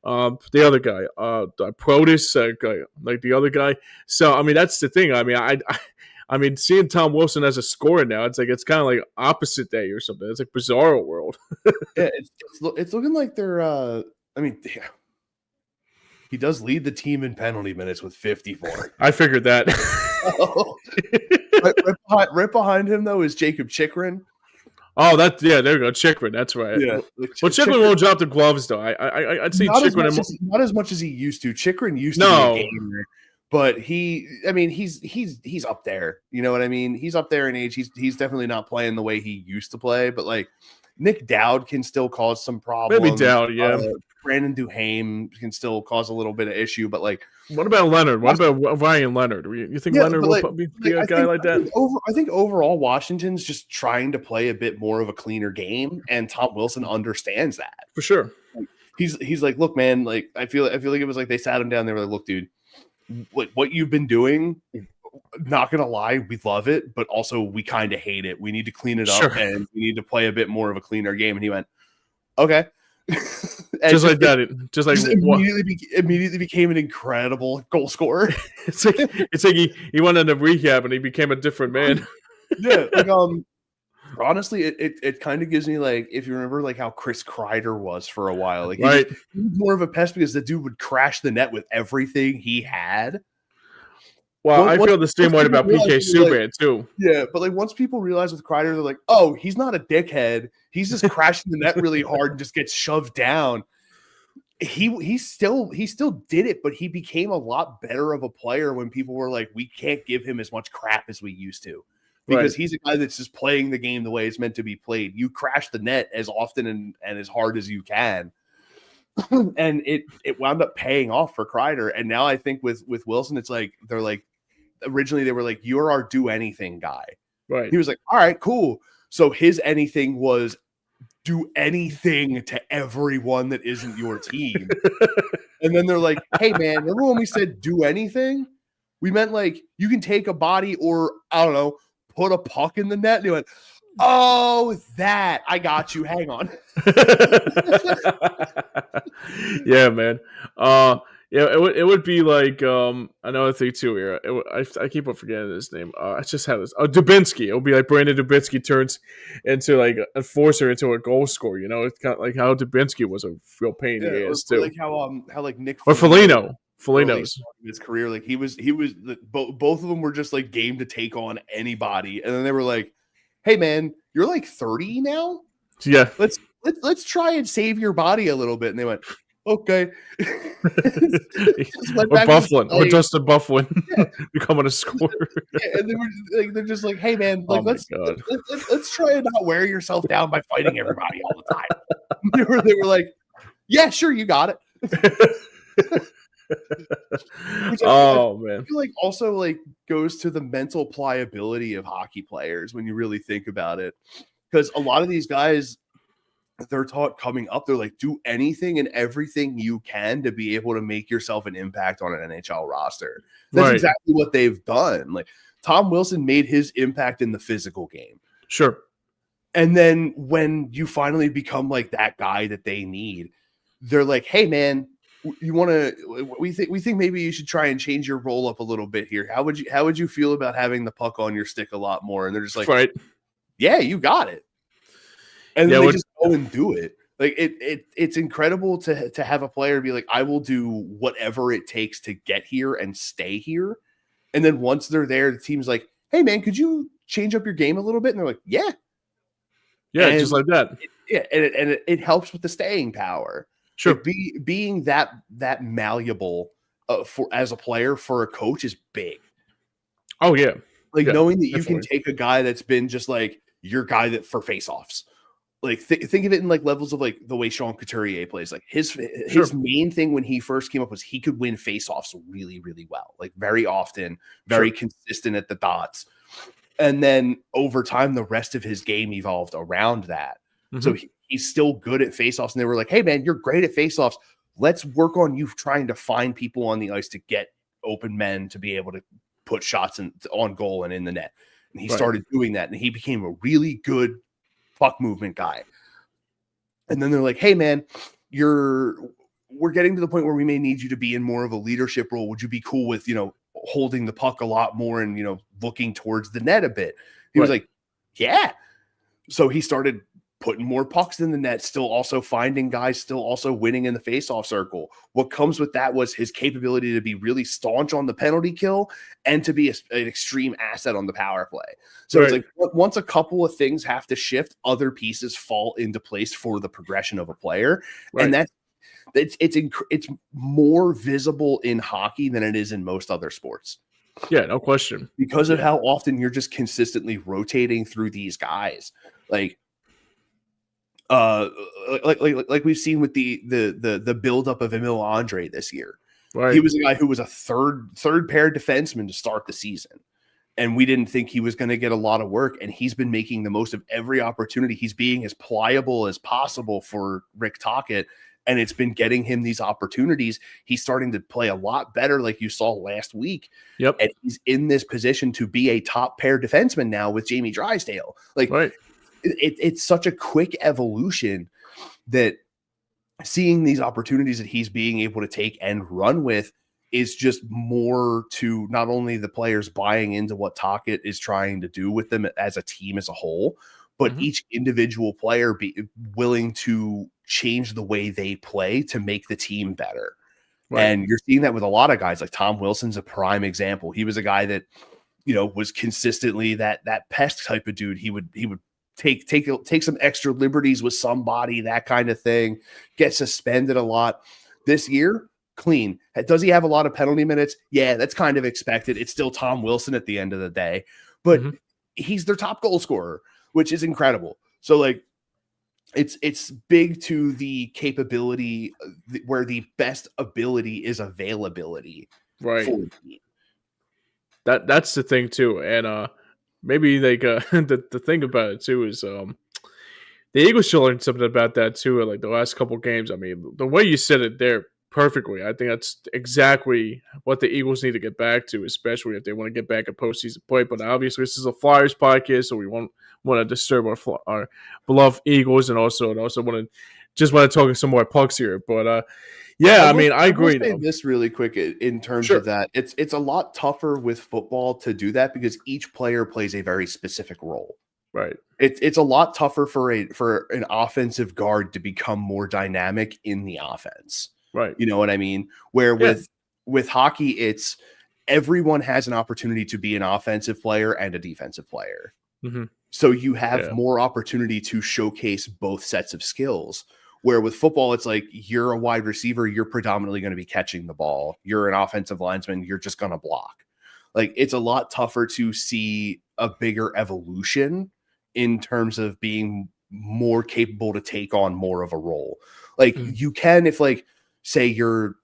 the other guy, Protus, like the other guy? So I mean, that's the thing. I mean, I mean, seeing Tom Wilson as a scorer now, it's kind of like opposite day or something. It's like Bizarro World. Yeah, it's looking like they're. I mean, he does lead the team in penalty minutes with 54. I figured that. Right behind him though is Jacob Chikrin. Oh, there you go, Chikrin. That's right. Yeah, well, Chikrin won't drop the gloves though. I'd say Chikrin not as much as he used to. Chikrin used to be a gamer, But he's up there. You know what I mean? He's up there in age. He's definitely not playing the way he used to play. But like Nick Dowd can still cause some problems. Maybe Dowd, yeah. Brandon Duhaime can still cause a little bit of issue. But like, what about Leonard? What about Ryan Leonard? You think Leonard will be a guy like that? I think overall Washington's just trying to play a bit more of a cleaner game, and Tom Wilson understands that for sure. He's like, look, man, like I feel like it was like they sat him down. They were like, look, dude, what you've been doing, not gonna lie, we love it, but also we kind of hate it. We need to clean it up, and we need to play a bit more of a cleaner game. And he went, okay. just like that. Just like immediately became an incredible goal scorer. it's like he went into rehab and he became a different man. Yeah, like honestly, it kind of gives me like, if you remember like how Chris Kreider was for a while, like he was more of a pest because the dude would crash the net with everything he had. Well, I feel the same way about PK Subban too. Yeah, but like once people realize with Kreider, they're like, oh, he's not a dickhead. He's just crashing the net really hard and just gets shoved down. He still did it, but he became a lot better of a player when people were like, we can't give him as much crap as we used to. Because he's a guy that's just playing the game the way it's meant to be played. You crash the net as often and as hard as you can. And it wound up paying off for Kreider. And now I think with Wilson, it's like they're like, originally they were like, you're our do anything guy. Right. He was like, all right, cool. So his anything was do anything to everyone that isn't your team. And then they're like, hey man, remember when we said do anything? We meant like you can take a body or I don't know, put a puck in the net. And he went, oh, that I got you. Hang on. Yeah, man. Yeah, it would be like another thing too here. I keep on forgetting his name. I just have this. Dubinsky. It would be like Brandon Dubinsky turns into like a forcer into a goal scorer. You know, it's kind of like how Dubinsky was a real pain in the ass too. Like how like Nick or Foligno's his career, like he was both of them were just like game to take on anybody, and then they were like, hey man, you're like 30 now, yeah, let's try and save your body a little bit. And they went, okay. Or Bufflin, or Justin Bufflin, becoming a scorer. Yeah, and they were like, they're just like, hey man, like let's try and not wear yourself down by fighting everybody all the time. they were like, yeah, sure, you got it. Man, I feel like also like goes to the mental pliability of hockey players when you really think about it, because a lot of these guys, they're taught coming up, they're like, do anything and everything you can to be able to make yourself an impact on an NHL roster. That's exactly what they've done. Like Tom Wilson made his impact in the physical game. Sure. And then when you finally become like that guy that they need, they're like, hey man, you want to? We think maybe you should try and change your role up a little bit here. How would you feel about having the puck on your stick a lot more? And they're just like, yeah, you got it. And then they just go and do it. Like it's incredible to have a player be like, I will do whatever it takes to get here and stay here. And then once they're there, the team's like, hey man, could you change up your game a little bit? And they're like, yeah, and just like that. It helps with the staying power. Sure. Like being that malleable for as a player for a coach is big. Oh yeah. Like knowing that you can take a guy that's been just like your guy that for faceoffs. Like think of it in like levels of like the way Sean Couturier plays. Like his main thing when he first came up was he could win faceoffs really, really well. Like very often, very consistent at the dots. And then over time, the rest of his game evolved around that. Mm-hmm. So he's still good at faceoffs. And they were like, hey man, you're great at faceoffs. Let's work on you trying to find people on the ice to get open men to be able to put shots on goal and in the net. And he started doing that. And he became a really good puck movement guy. And then they're like, hey man, we're getting to the point where we may need you to be in more of a leadership role. Would you be cool with, holding the puck a lot more and, looking towards the net a bit? He was like, yeah. So he started putting more pucks in the net, still also finding guys, still also winning in the faceoff circle. What comes with that was his capability to be really staunch on the penalty kill and to be an extreme asset on the power play. So it's like once a couple of things have to shift, other pieces fall into place for the progression of a player. And It's more visible in hockey than it is in most other sports. Yeah, no question. Because of how often you're just consistently rotating through these guys. Like we've seen with the buildup of Emil Andre this year. Right. He was a guy who was a third pair defenseman to start the season. And we didn't think he was going to get a lot of work. And he's been making the most of every opportunity. He's being as pliable as possible for Rick Tocchet. And it's been getting him these opportunities. He's starting to play a lot better, like you saw last week. Yep. And he's in this position to be a top pair defenseman now with Jamie Drysdale. Like, right. It's such a quick evolution that seeing these opportunities that he's being able to take and run with is just more to not only the players buying into what Tocchet is trying to do with them as a team as a whole, but each individual player be willing to change the way they play to make the team better. Right. And you're seeing that with a lot of guys. Like Tom Wilson's a prime example. He was a guy that, was consistently that pest type of dude. He would take some extra liberties with somebody, that kind of thing, get suspended a lot. This year, clean. Does he have a lot of penalty minutes? Yeah, that's kind of expected. It's still Tom Wilson at the end of the day, but he's their top goal scorer, which is incredible. So like, it's big to the capability where the best ability is availability. Right. That's the thing too. And maybe like the thing about it too is the Eagles should learn something about that too. Like the last couple games. I mean, the way you said it there perfectly, I think that's exactly what the Eagles need to get back to, especially if they want to get back at postseason play. But obviously, this is a Flyers podcast, so we won't want to disturb our beloved Eagles, and also want to talk some more pucks here. But I mean, I agree. I'll say this really quick in terms of that. It's a lot tougher with football to do that because each player plays a very specific role. Right. It's a lot tougher for an offensive guard to become more dynamic in the offense. Right. You know what I mean? Where with hockey, it's everyone has an opportunity to be an offensive player and a defensive player. So you have more opportunity to showcase both sets of skills. Where with football, it's like you're a wide receiver, you're predominantly going to be catching the ball. You're an offensive lineman, you're just going to block. Like it's a lot tougher to see a bigger evolution in terms of being more capable to take on more of a role. Like you can, if like, say you're,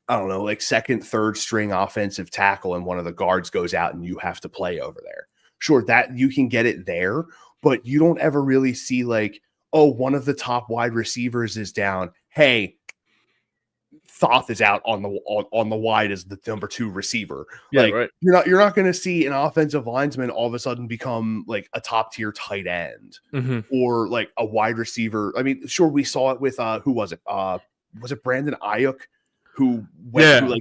I don't know, like second, third string offensive tackle and one of the guards goes out and you have to play over there. Sure, that you can get it there, but you don't ever really see like, oh, one of the top wide receivers is down. Hey, Thoth is out on the wide as the number 2 receiver. Yeah, like, right. You're not going to see an offensive lineman all of a sudden become like a top tier tight end or like a wide receiver. I mean, sure, we saw it with who was it? Was it Brandon Ayuk who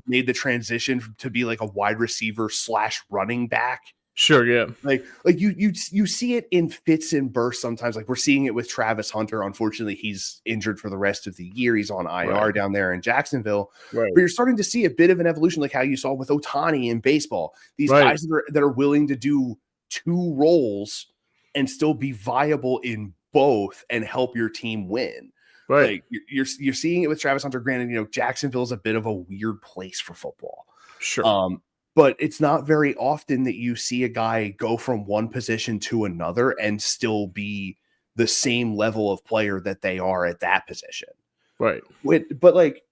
made the transition to be like a wide receiver / running back? Sure, yeah. Like you see it in fits and bursts sometimes. Like we're seeing it with Travis Hunter. Unfortunately, he's injured for the rest of the year. He's on IR down there in Jacksonville. Right. But you're starting to see a bit of an evolution, like how you saw with Ohtani in baseball. These guys that are willing to do 2 roles and still be viable in both and help your team win. Right. Like you're seeing it with Travis Hunter. Granted, Jacksonville's a bit of a weird place for football. Sure. But it's not very often that you see a guy go from one position to another and still be the same level of player that they are at that position. Right. But like,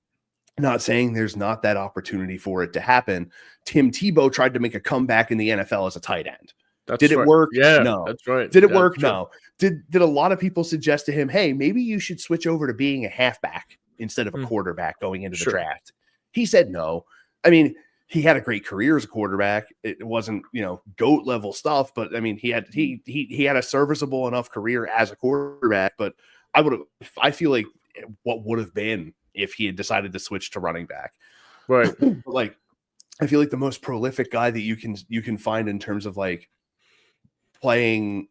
not saying there's not that opportunity for it to happen. Tim Tebow tried to make a comeback in the NFL as a tight end. Did it work? Yeah, no. That's right. Did it work? No. Did a lot of people suggest to him, hey, maybe you should switch over to being a halfback instead of a quarterback going into the draft? He said no. I mean, he had a great career as a quarterback. It wasn't, GOAT level stuff, but I mean, he had a serviceable enough career as a quarterback. But I feel like what would have been if he had decided to switch to running back. Right. Like, I feel like the most prolific guy that you can find in terms of like playing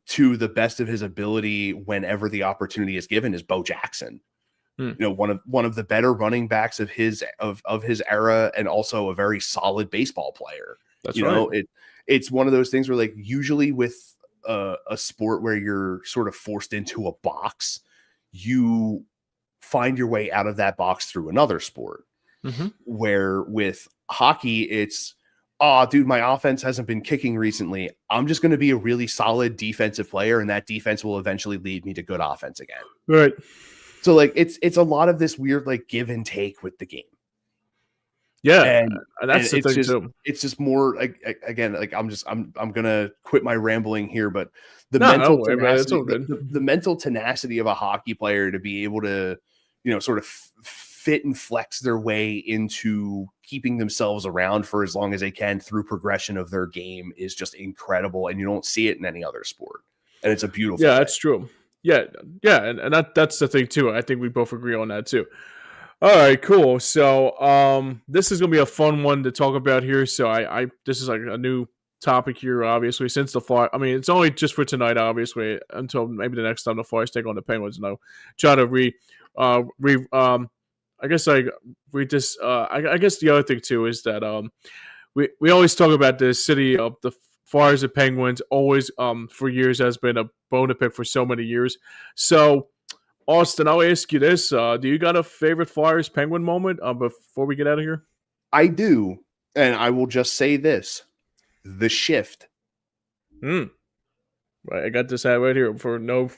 to the best of his ability whenever the opportunity is given is Bo Jackson. One of the better running backs of his era, and also a very solid baseball player. That's right. It's one of those things where, like, usually with a sport where you're sort of forced into a box, you find your way out of that box through another sport. Mm-hmm. Where with hockey, it's, oh, dude, my offense hasn't been kicking recently. I'm just going to be a really solid defensive player, and that defense will eventually lead me to good offense again. Right. So like it's a lot of this weird like give and take with the game. Yeah, and that's the it's thing just too. it's just more like, again, like I'm gonna quit my rambling here, but the No, mental don't worry about it. It's tenacity, all good. the mental tenacity of a hockey player to be able to, sort of fit and flex their way into keeping themselves around for as long as they can through progression of their game is just incredible, and you don't see it in any other sport, and it's a beautiful Yeah, thing. that's true. Yeah, and that's the thing too. I think we both agree on that too. All right, cool. So, this is gonna be a fun one to talk about here. So, I this is like a new topic here, obviously, since the Flyers. I mean, it's only just for tonight, obviously, until maybe the next time the Flyers take on the Penguins. And I'll try to I guess like read this. I guess the other thing too is that we always talk about the city of the Flyers and Penguins. Always for years has been a bone to pick for so many years. So. Austin, I'll ask you this. Do you got a favorite Flyers Penguin moment before we get out of here? I do, and I will just say this: the shift. Right, I got this hat right here for no.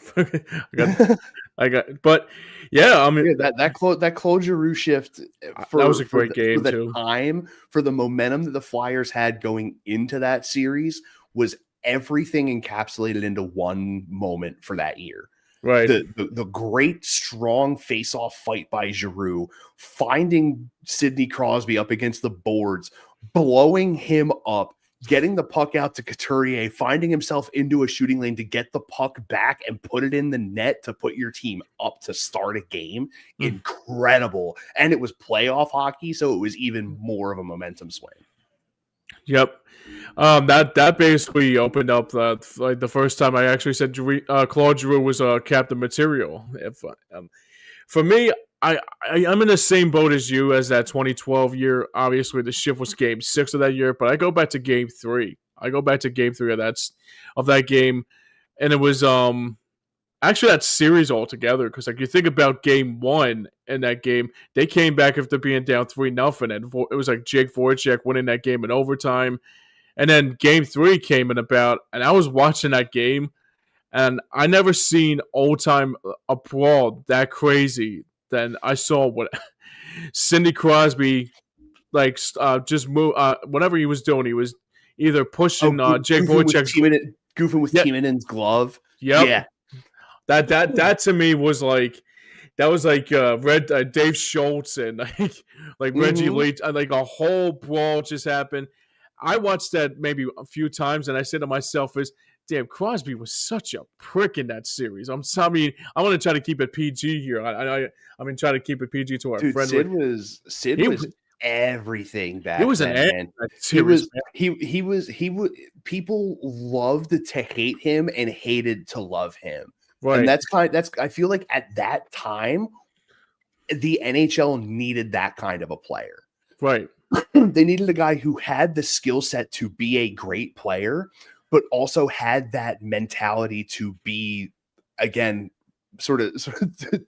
But yeah, I mean that Claude Giroux shift that was a great game for the too. time, for the momentum that the Flyers had going into that series, was everything encapsulated into one moment for that year. Right. The great, strong face-off fight by Giroux, finding Sidney Crosby up against the boards, blowing him up, getting the puck out to Couturier, finding himself into a shooting lane to get the puck back and put it in the net to put your team up to start a game. Incredible. And it was playoff hockey, so it was even more of a momentum swing. Yep. That basically opened up like the first time I actually said Claude Giroux was captain material. If for me, I'm in the same boat as you as that 2012 year. Obviously, the shift was Game 6 of that year, but I go back to Game 3. Of that game, and it was actually that series altogether, because like you think about Game 1 in that game, they came back after being down 3-0, and it was like Jake Voracek winning that game in overtime. And then Game 3 came in about, and I was watching that game, and I never seen old-time a brawl that crazy than I saw what Sidney Crosby, like, just move, whatever he was doing. He was either pushing Jake Voracek's... Goofing with Timonin's glove. Yep. Yeah. That to me was like... That was like Dave Schultz and like Reggie Leach, like a whole brawl just happened. I watched that maybe a few times, and I said to myself, damn, Crosby was such a prick in that series. I mean, I want to try to keep it PG here. I mean, try to keep it PG to our friend. Sid was everything back then. It was man. Series, he was people loved to hate him and hated to love him. Right. And I feel like at that time, the NHL needed that kind of a player. Right. They needed a guy who had the skill set to be a great player, but also had that mentality to be, again, sort of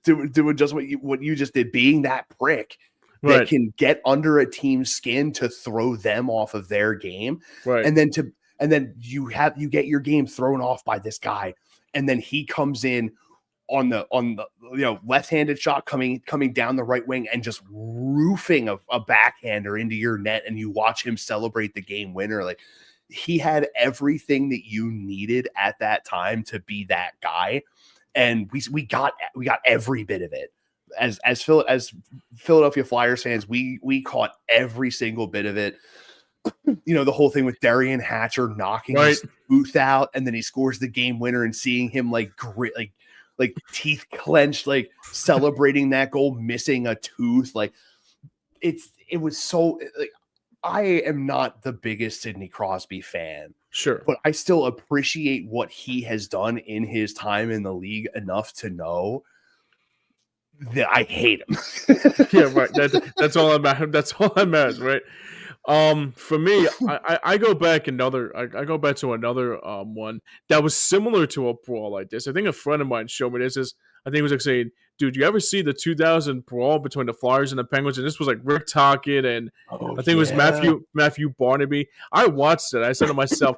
doing just what you just did, being that prick that can get under a team's skin to throw them off of their game. Right. And then you get your game thrown off by this guy. And then he comes in on the left-handed shot coming down the right wing and just roofing a backhander into your net, and you watch him celebrate the game winner. Like, he had everything that you needed at that time to be that guy, and we got every bit of it. As Philadelphia Flyers fans, we caught every single bit of it. The whole thing with Darian Hatcher knocking his tooth out, and then he scores the game winner, and seeing him like teeth clenched, like celebrating that goal, missing a tooth. Like, it was so, like, I am not the biggest Sidney Crosby fan, sure, but I still appreciate what he has done in his time in the league enough to know that I hate him. Yeah, right. That's all that matters. That's all that matters, right? For me, I go back I go back to another one that was similar to a brawl like this. I think a friend of mine showed me this. I think he was like saying, "Dude, you ever see the 2000 brawl between the Flyers and the Penguins?" And this was like Rick Tocchet and Oh I think it was yeah. Matthew Barnaby. I watched it. I said to myself,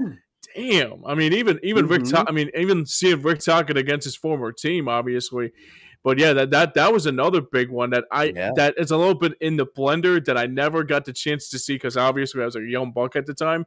"Damn!" I mean, even Hmm. I mean, even seeing Rick Tocchet against his former team, obviously, but yeah, that was another big one Yeah. that is a little bit in the blender that I never got the chance to see because obviously I was a young buck at the time.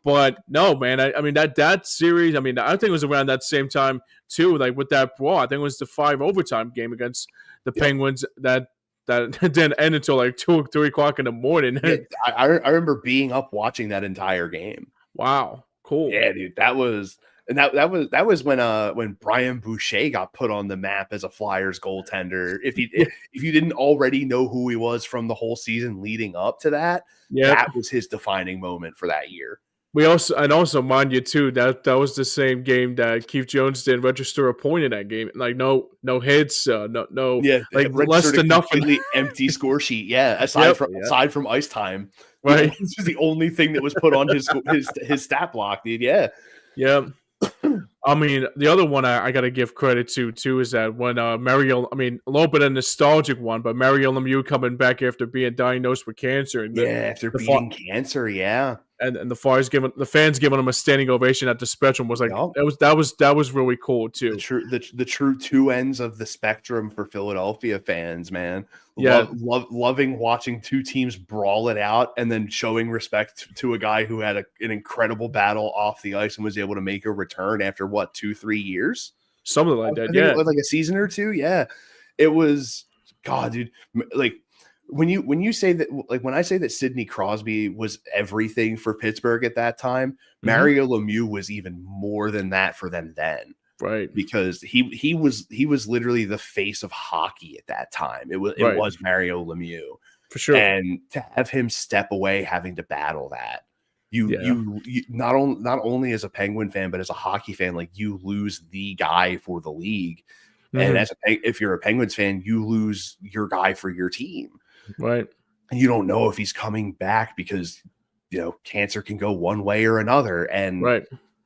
But no, man, I mean that series. I mean, I think it was around that same time too. Like with that brawl, I think it was the 5 overtime game against the Yep. Penguins that didn't end until like 2 or 3 o'clock in the morning. Yeah. I remember being up watching that entire game. Wow, cool. Yeah, dude, that was and that was when Brian Boucher got put on the map as a Flyers goaltender. If you didn't already know who he was from the whole season leading up to that, Yep. that was his defining moment for that year. We also mind you too that was the same game that Keith Jones did register a point in that game. Like no hits, no Yeah, like less registered a than nothing. completely empty score sheet. Yeah, Yep. aside from ice time, Right. this was the only thing that was put on his stat block, dude. Yeah, Yep. I mean, the other one I got to give credit to too is that when Mario, I mean, a little bit of nostalgic one, but Mario Lemieux coming back after being diagnosed with cancer, and yeah. After beating cancer, yeah. and the fans giving him a standing ovation at the Spectrum was like Yup. that was really cool too. The true two ends of the spectrum for Philadelphia fans, man. Yeah, Loving watching two teams brawl it out and then showing respect to a guy who had an incredible battle off the ice and was able to make a return after what 2-3 years. something like I that. think it Yeah, was like a season or two. Yeah, it was. God, dude, like when you say that, like when I say that Sidney Crosby was everything for Pittsburgh at that time, hmm, Mario Lemieux was even more than that for them then right, because he was literally the face of hockey at that time. It right, was Mario Lemieux, for sure. and to have him step away, having to battle that. Yeah, You not only as a Penguin fan, but as a hockey fan, like you lose the guy for the league, and hmm, if you're a Penguins fan, you lose your guy for your team, right, and you don't know if he's coming back because cancer can go one way or another, and right.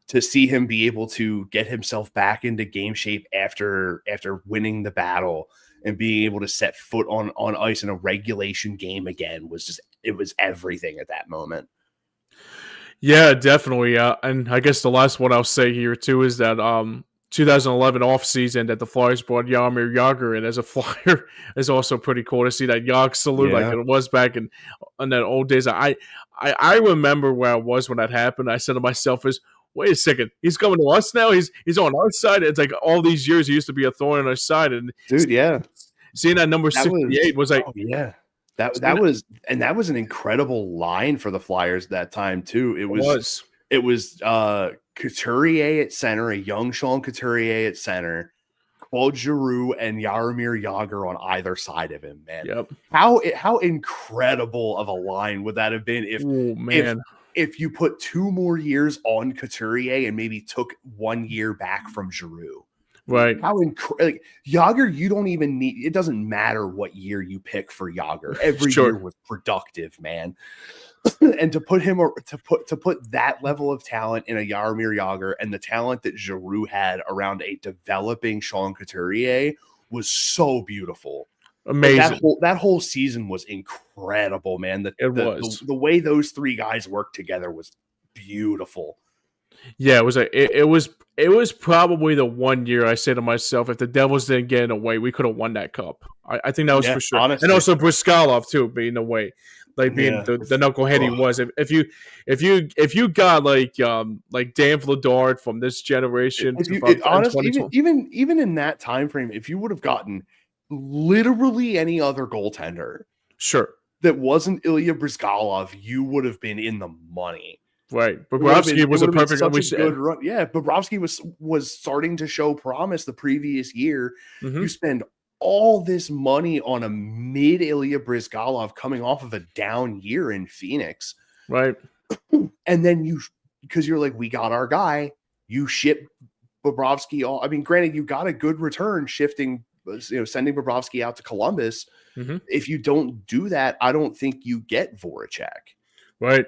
to see him be able to get himself back into game shape after winning the battle and being able to set foot on ice in a regulation game again was just it was everything at that moment. Yeah, definitely. And I guess the last one I'll say here too is that 2011 offseason that the Flyers brought Jaromir Jagr in as a Flyer is also pretty cool to see that Jagr salute like Yeah. it was back in that old days. I remember where I was when that happened. I said to myself, "Is wait a second, he's coming to us now. He's on our side. It's like all these years he used to be a thorn on our side, and Dude, yeah. seeing that number That was 68 was like oh yeah. That seeing that that, was an incredible line for the Flyers that time too. it was It was Couturier at center, a young Sean Couturier at center, Claude Giroux and Jaromir Jagr on either side of him, man. yep. How incredible of a line would that have been Oh if man, if you put 2 more years on Couturier and maybe took 1 year back from Giroux? right, How like Jagr, you don't even need it doesn't matter what year you pick for Jagr. Every year sure, was productive, man. And to put that level of talent in a Jaromir Jagr and the talent that Giroux had around a developing Sean Couturier was so beautiful. Like amazing. that whole season was incredible, man. It was. The way those three guys worked together was beautiful. Yeah, it was it was probably the one year I say to myself, if the Devils didn't get in away, we could have won that cup. I think that was Yeah, for sure. And honestly. also Briskalov too being away, like being Yeah. the knucklehead he Ugh. was. If you got like Dan Vladar from this generation If you from in honestly, 2020, even in that time frame, if you would have gotten literally any other goaltender sure, that wasn't Ilya Brizgalov, you would have been in the money. right. It Bobrovsky was would a have been perfect. such a good run. Yeah, Bobrovsky was starting to show promise the previous year. You Mm-hmm, spend all this money on a mid Ilya Brizgalov coming off of a down year in Phoenix, right. and then because you're like, we got our guy, you ship Bobrovsky all. I mean, granted, you got a good return sending Bobrovsky out to Columbus. Mm-hmm. If you don't do that, I don't think you get Voracek. Right.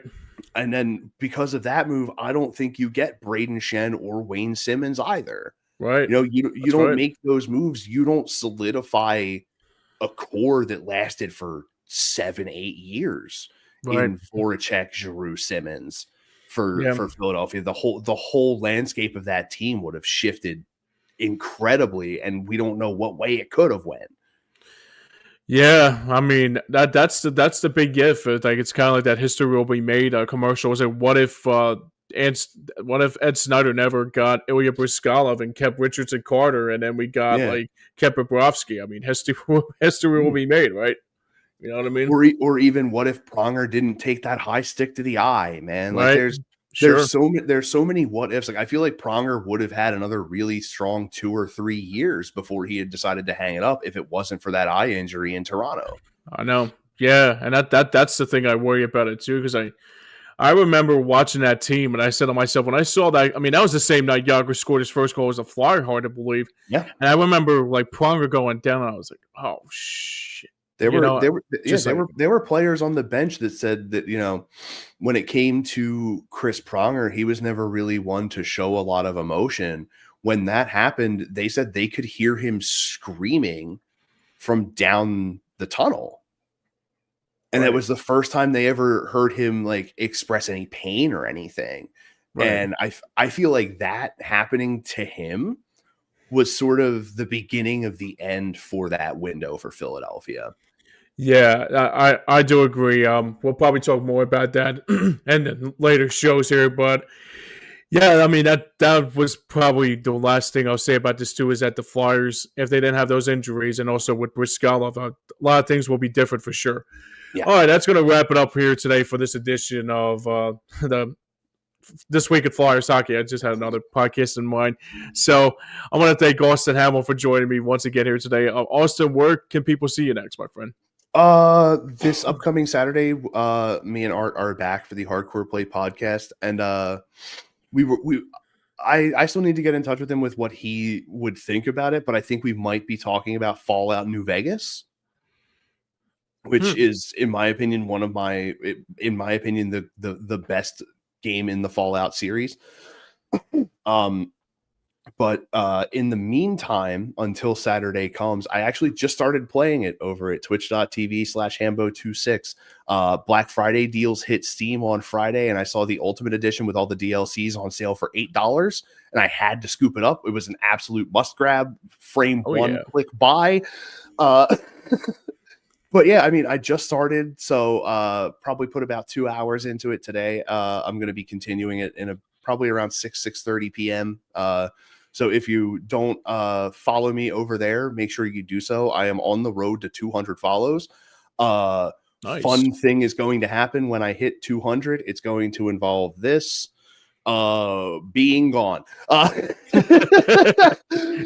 And then because of that move, I don't think you get Braden Shen or Wayne Simmons either. Right. You That's don't right. make those moves. You don't solidify a core that lasted for 7-8 years Right. in Voracek, Giroux, Simmons Yeah. for Philadelphia. The whole landscape of that team would have shifted incredibly, and we don't know what way it could have went. Yeah, I mean that's the big if. Like it's kind of like that history will be made commercial. Was it Ed, what if Ed Snyder never got Ilya Bryzgalov and kept Richardson Carter, and then we got Yeah. like kept Bobrovsky? I mean, history will be made, right? You know what I mean? Or even what if Pronger didn't take that high stick to the eye, man? Like Right? Sure. there's so many what ifs. Like I feel like Pronger would have had another really strong 2 or 3 years before he had decided to hang it up if it wasn't for that eye injury in Toronto. I know. Yeah, and that's the thing I worry about it too, because I remember watching that team, and I said to myself, when I saw that, I mean, that was the same night Yager scored his first goal as a Flyer, hard to believe. Yeah. And I remember like Pronger going down, and I was like, oh shit. There You were players on the bench that said that, when it came to Chris Pronger, he was never really one to show a lot of emotion. When that happened, they said they could hear him screaming from down the tunnel. And it was the first time they ever heard him like express any pain or anything. Right. And I feel like that happening to him was sort of the beginning of the end for that window for Philadelphia. Yeah, I do agree. We'll probably talk more about that and later shows here, but yeah, I mean that was probably the last thing I'll say about this too. Is that the Flyers, if they didn't have those injuries, and also with Bryzgalov, a lot of things will be different for sure. Yeah. All right, that's going to wrap it up here today for this edition of This Week at Flyers Hockey. I just had another podcast in mind. So I want to thank Austin Hammel for joining me once again here today. Austin, where can people see you next, my friend? This upcoming Saturday, me and Art are back for the Hardcore Play podcast, and I still need to get in touch with him with what he would think about it, but I think we might be talking about Fallout New Vegas, which is, in my opinion, the best game in the Fallout series. But in the meantime, until Saturday comes, I actually just started playing it over at twitch.tv/Hambo26. Black Friday deals hit Steam on Friday, and I saw the Ultimate Edition with all the DLCs on sale for $8, and I had to scoop it up. It was an absolute must grab, click buy. But yeah, I mean, I just started, so probably put about 2 hours into it today. I'm going to be continuing it in probably around 6:30 p.m. So if you don't follow me over there, make sure you do so. I am on the road to 200 follows. Nice. Fun thing is going to happen when I hit 200. It's going to involve this being gone.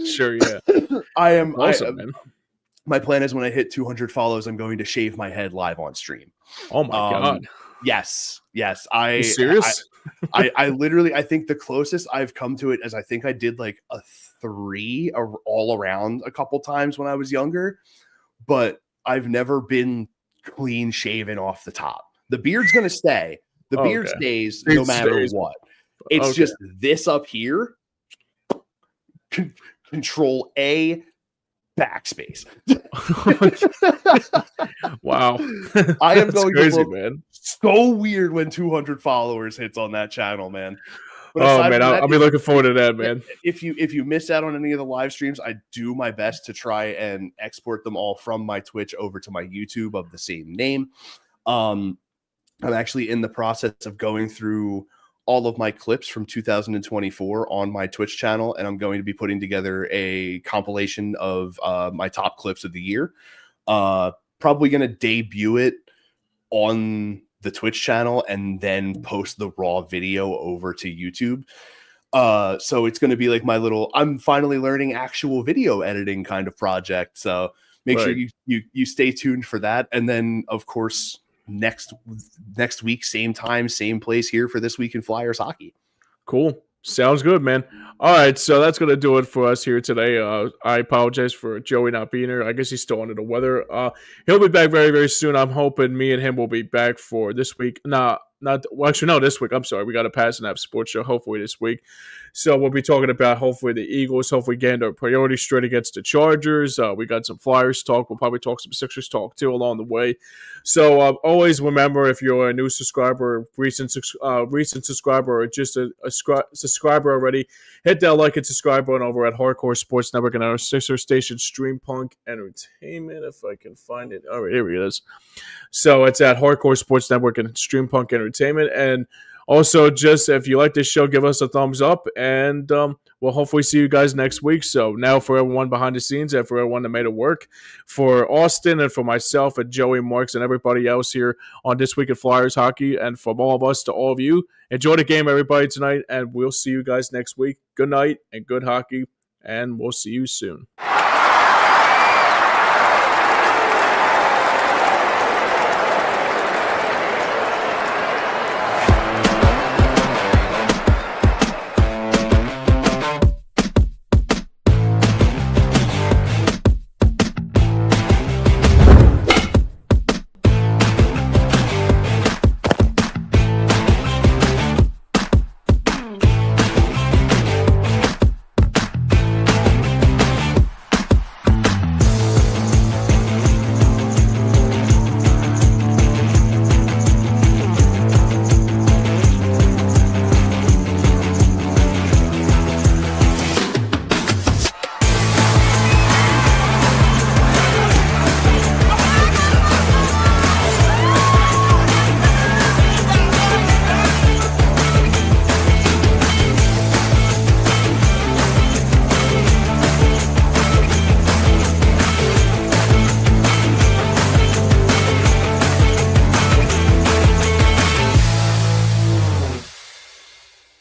Sure, yeah. I am awesome, man. My plan is when I hit 200 follows, I'm going to shave my head live on stream. Oh my god. Yes. Are you serious? I literally, I think the closest I've come to it is I think I did like a 3 all around a couple times when I was younger, but I've never been clean shaven off the top. The beard's going to stay. The beard stays no matter what. It's just this up here. Control A, backspace. Wow. I am going crazy, to look man. So weird when 200 followers hits on that channel, man. But man, I'll be looking forward to that, man. If you miss out on any of the live streams, I do my best to try and export them all from my Twitch over to my YouTube of the same name. I'm actually in the process of going through all of my clips from 2024 on my Twitch channel, and I'm going to be putting together a compilation of my top clips of the year. Probably going to debut it on the Twitch channel and then post the raw video over to YouTube. So it's going to be like my little, I'm finally learning actual video editing kind of project. So make sure you stay tuned for that. And then of course, next week, same time, same place here for This Week in Flyers Hockey. Cool. Sounds good, man. All right, so that's going to do it for us here today. I apologize for Joey not being here. I guess he's still under the weather. He'll be back very, very soon. I'm hoping me and him will be back for this week. Nah, this week. I'm sorry. We got a Pass and App Sports Show hopefully this week. So we'll be talking about hopefully the Eagles, hopefully getting their priority straight against the Chargers. We got some Flyers talk. We'll probably talk some Sixers talk too along the way. So always remember, if you're a new subscriber, recent subscriber, or just a subscriber already, hit that like and subscribe button over at Hardcore Sports Network and our sister station, Streampunk Entertainment. If I can find it. All right, here it is. So it's at Hardcore Sports Network and Streampunk Entertainment. And also, just if you like this show, give us a thumbs up, and we'll hopefully see you guys next week. So now for everyone behind the scenes and for everyone that made it work, for Austin and for myself and Joey Marks and everybody else here on This Week in Flyers Hockey, and from all of us to all of you, enjoy the game, everybody, tonight, and we'll see you guys next week. Good night and good hockey, and we'll see you soon.